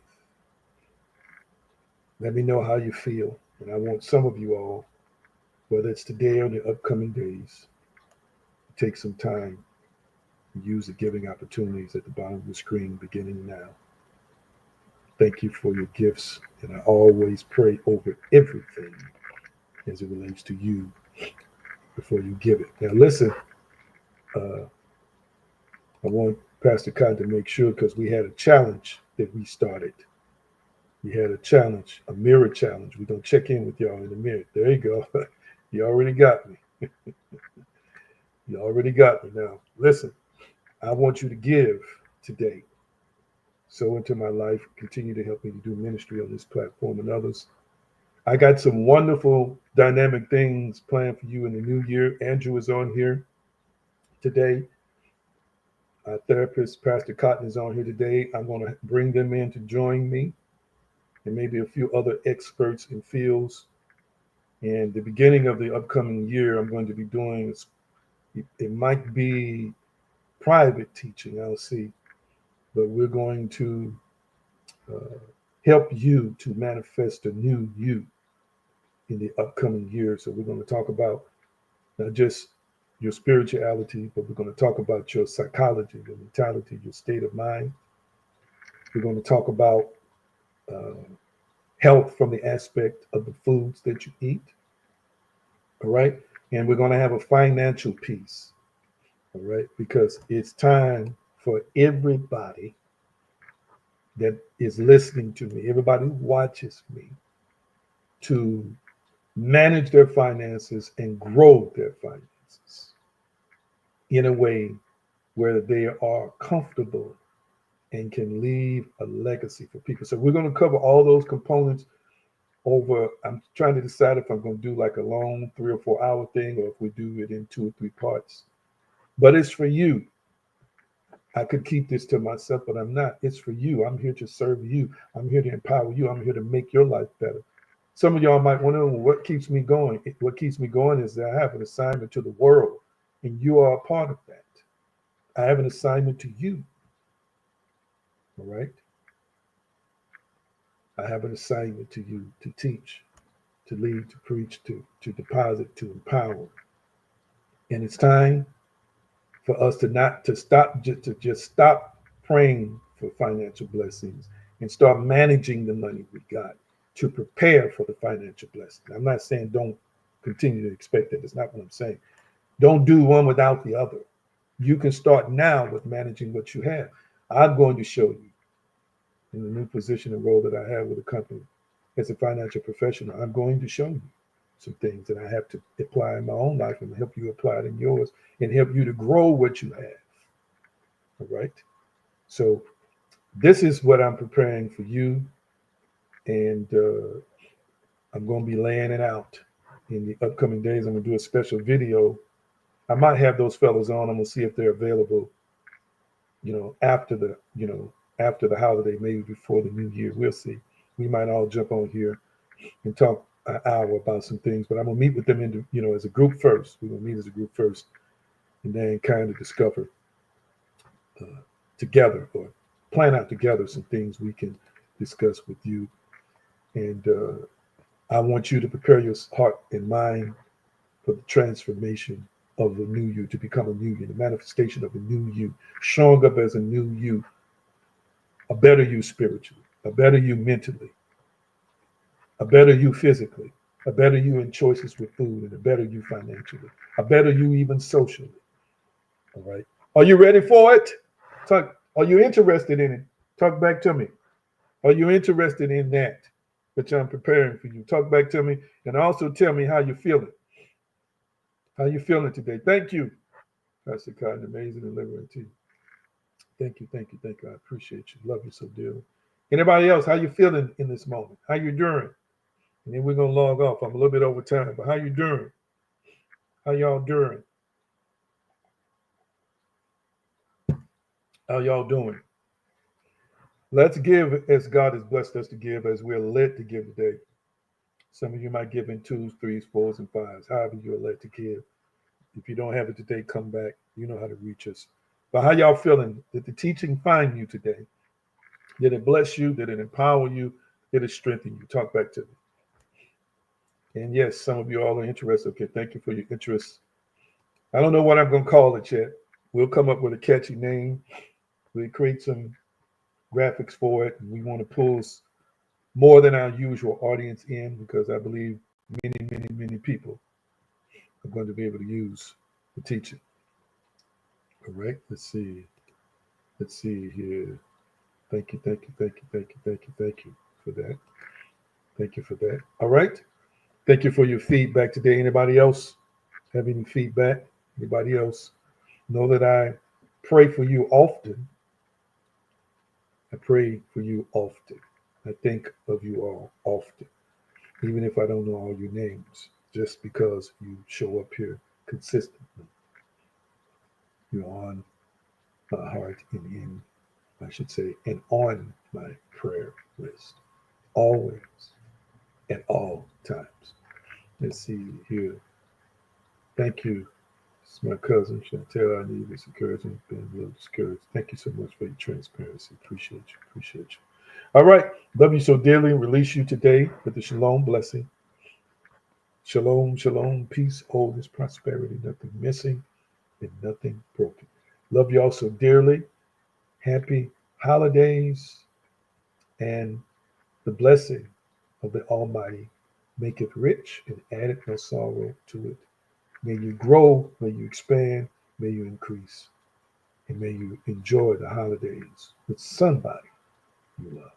Let me know how you feel. And I want some of you all, whether it's today or the upcoming days, to take some time and use the giving opportunities at the bottom of the screen beginning now. Thank you for your gifts. And I always pray over everything as it relates to you before you give it. Now, listen, uh, I want Pastor Cotton to make sure because we had a challenge that we started. We had a challenge, a mirror challenge. We're going to check in with y'all in a minute. There you go. You already got me. You already got me. Now, listen, I want you to give today. Sow into my life. Continue to help me to do ministry on this platform and others. I got some wonderful dynamic things planned for you in the new year. Andrew is on here today. Our therapist, Pastor Cotton, is on here today. I'm going to bring them in to join me and maybe a few other experts in fields. And the beginning of the upcoming year, I'm going to be doing, it might be private teaching, I'll see, but we're going to uh, help you to manifest a new you in the upcoming year. So we're going to talk about not just your spirituality, but we're going to talk about your psychology, your mentality, your state of mind. We're going to talk about uh, health from the aspect of the foods that you eat. All right. And we're going to have a financial piece. All right. Because it's time for everybody that is listening to me, everybody who watches me, to manage their finances and grow their finances in a way where they are comfortable and can leave a legacy for people. So we're going to cover all those components over. I'm trying to decide if I'm going to do like a long 3 or 4 hour thing or if we do it in 2 or 3 parts. But it's for you. I could keep this to myself, but I'm not. It's for you. I'm here to serve you. I'm here to empower you. I'm here to make your life better. Some of y'all might wonder, well, what keeps me going? What keeps me going is that I have an assignment to the world, and you are a part of that. I have an assignment to you. All right. I have an assignment to you to teach, to lead, to preach, to deposit, to empower. And it's time for us to not to stop to just stop praying for financial blessings and start managing the money we got to prepare for the financial blessing. I'm not saying don't continue to expect it. That's not what I'm saying. Don't do one without the other. You can start now with managing what you have. I'm going to show you in the new position and role that I have with the company as a financial professional. I'm going to show you some things that I have to apply in my own life and help you apply it in yours and help you to grow what you have. All right. So this is what I'm preparing for you. And I'm going to be laying it out in the upcoming days. I'm going to do a special video. I might have those fellows on. I'm going to see if they're available, after the holiday, maybe before the new year. We'll see. We might all jump on here and talk an hour about some things, but I'm gonna meet with them as a group first. We're gonna meet as a group first, and then kind of discover uh, together or plan out together some things we can discuss with you. And I want you to prepare your heart and mind for the transformation of the new you, to become a new you, the manifestation of a new you, showing up as a new you, a better you spiritually, a better you mentally, a better you physically, a better you in choices with food, and a better you financially, a better you even socially. All right. Are you ready for it? Talk. Are you interested in it? Talk back to me. Are you interested in that? Which I'm preparing for you. Talk back to me and also tell me how you're feeling. How you feeling today? Thank you, Pastor Cotton. Amazing and liberating. Thank you, thank you, thank you. I appreciate you. Love you so dearly. Anybody else? How you feeling in this moment? How you doing? And then we're gonna log off. I'm a little bit over time, but how you doing? How y'all doing? How y'all doing? Let's give as God has blessed us to give, as we're led to give today. Some of you might give in twos, threes, fours, and fives, however you're led to give. If you don't have it today, come back. You know how to reach us. But how y'all feeling? Did the teaching find you today? Did it bless you? Did it empower you? Did it strengthen you? Talk back to me. And yes, some of you all are interested. Okay, thank you for your interest. I don't know what I'm going to call it yet. We'll come up with a catchy name. We'll create some graphics for it. And we want to pull more than our usual audience in, because I believe many people are going to be able to use the teaching. All right, let's see. Let's see here. Thank you for that. Thank you for that. All right. Thank you for your feedback today. Anybody else have any feedback? Anybody else? Know that I pray for you often. I pray for you often. I think of you all often, even if I don't know all your names, just because you show up here consistently. You're on my heart and in, I should say, and on my prayer list, always, at all times. Let's see here. Thank you. It's my cousin, Chantel. I need this encouragement. Been a little discouraged. Thank you so much for your transparency. Appreciate you. Appreciate you. All right. Love you so dearly. Release you today with the shalom blessing. Shalom, shalom, peace, wholeness, prosperity, nothing missing and nothing broken. Love you all so dearly. Happy holidays, and the blessing of the Almighty maketh rich and addeth no sorrow to it. May you grow, may you expand, may you increase, and may you enjoy the holidays with somebody you love.